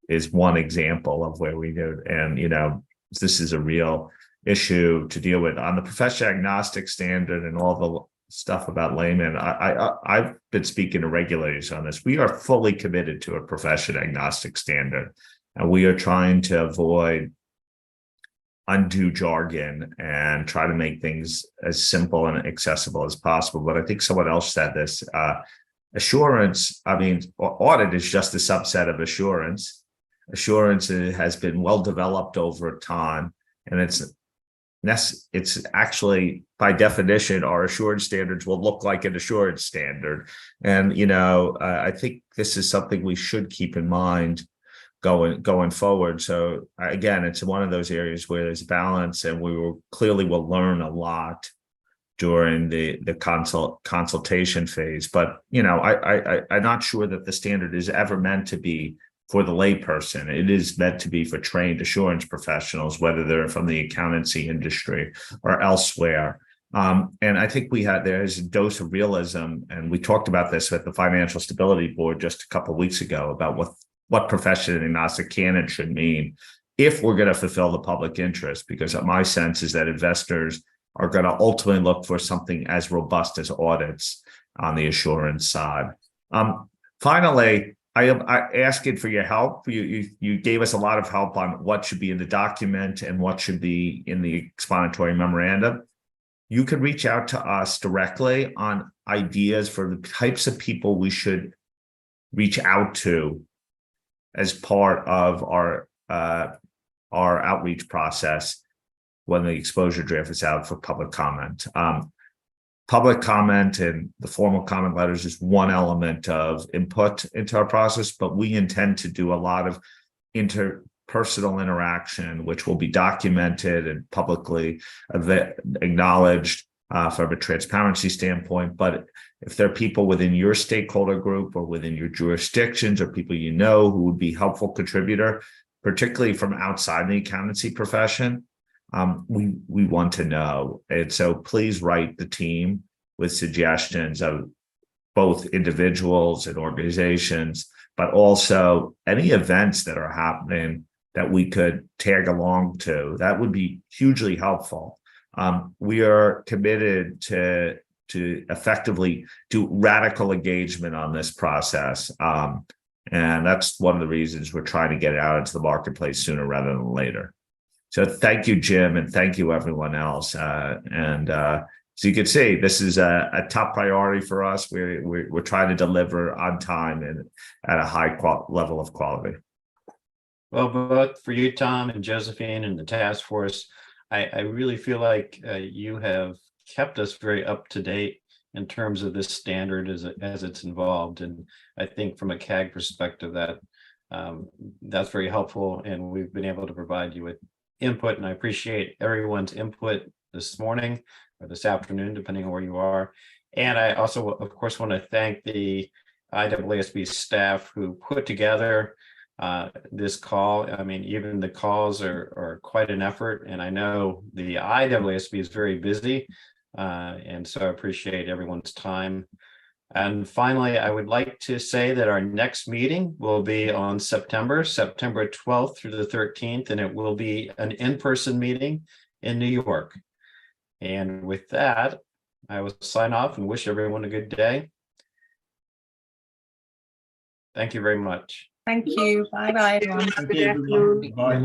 is one example of where we do. And, you know, this is a real issue to deal with on the profession agnostic standard and all the stuff about laymen. I've been speaking to regulators on this. We are fully committed to a profession agnostic standard, and we are trying to avoid undue jargon and try to make things as simple and accessible as possible. But I think someone else said this, assurance, I mean, audit is just a subset of assurance. Assurance has been well developed over time, and it's actually, by definition, our assurance standards will look like an assurance standard. And, you know, I think this is something we should keep in mind going forward. So again, it's one of those areas where there's balance, and we will learn a lot during the consultation phase. But, you know, I'm not sure that the standard is ever meant to be for the layperson. It is meant to be for trained assurance professionals, whether they're from the accountancy industry or elsewhere. And I think there's a dose of realism, and we talked about this at the Financial Stability Board just a couple of weeks ago about what profession agnostic can and should mean if we're going to fulfill the public interest, because my sense is that investors are going to ultimately look for something as robust as audits on the assurance side. Finally, I am asking for your help. You gave us a lot of help on what should be in the document and what should be in the explanatory memorandum. You can reach out to us directly on ideas for the types of people we should reach out to as part of our outreach process when the exposure draft is out for public comment. Public comment and the formal comment letters is one element of input into our process, but we intend to do a lot of interpersonal interaction, which will be documented and publicly acknowledged from a transparency standpoint. But if there are people within your stakeholder group or within your jurisdictions or people you know who would be helpful contributor, particularly from outside the accountancy profession, we want to know. And so please write the team with suggestions of both individuals and organizations, but also any events that are happening that we could tag along to. That would be hugely helpful. We are committed to effectively do radical engagement on this process. And that's one of the reasons we're trying to get it out into the marketplace sooner rather than later. So thank you, Jim, and thank you, everyone else. So you can see, this is a top priority for us. We're trying to deliver on time and at a high level of quality. Well, both for you, Tom, and Josephine, and the task force, I really feel like you have kept us very up to date in terms of this standard as it's involved. And I think from a CAG perspective, that's very helpful, and we've been able to provide you with input, and I appreciate everyone's input this morning or this afternoon, depending on where you are. And I also, of course, want to thank the IAASB staff who put together this call. I mean, even the calls are quite an effort, and I know the IAASB is very busy, and so I appreciate everyone's time. And finally, I would like to say that our next meeting will be on September 12th through the 13th, and it will be an in-person meeting in New York. And with that, I will sign off and wish everyone a good day. Thank you very much. Thank you. Bye-bye, everyone. Good afternoon. Bye.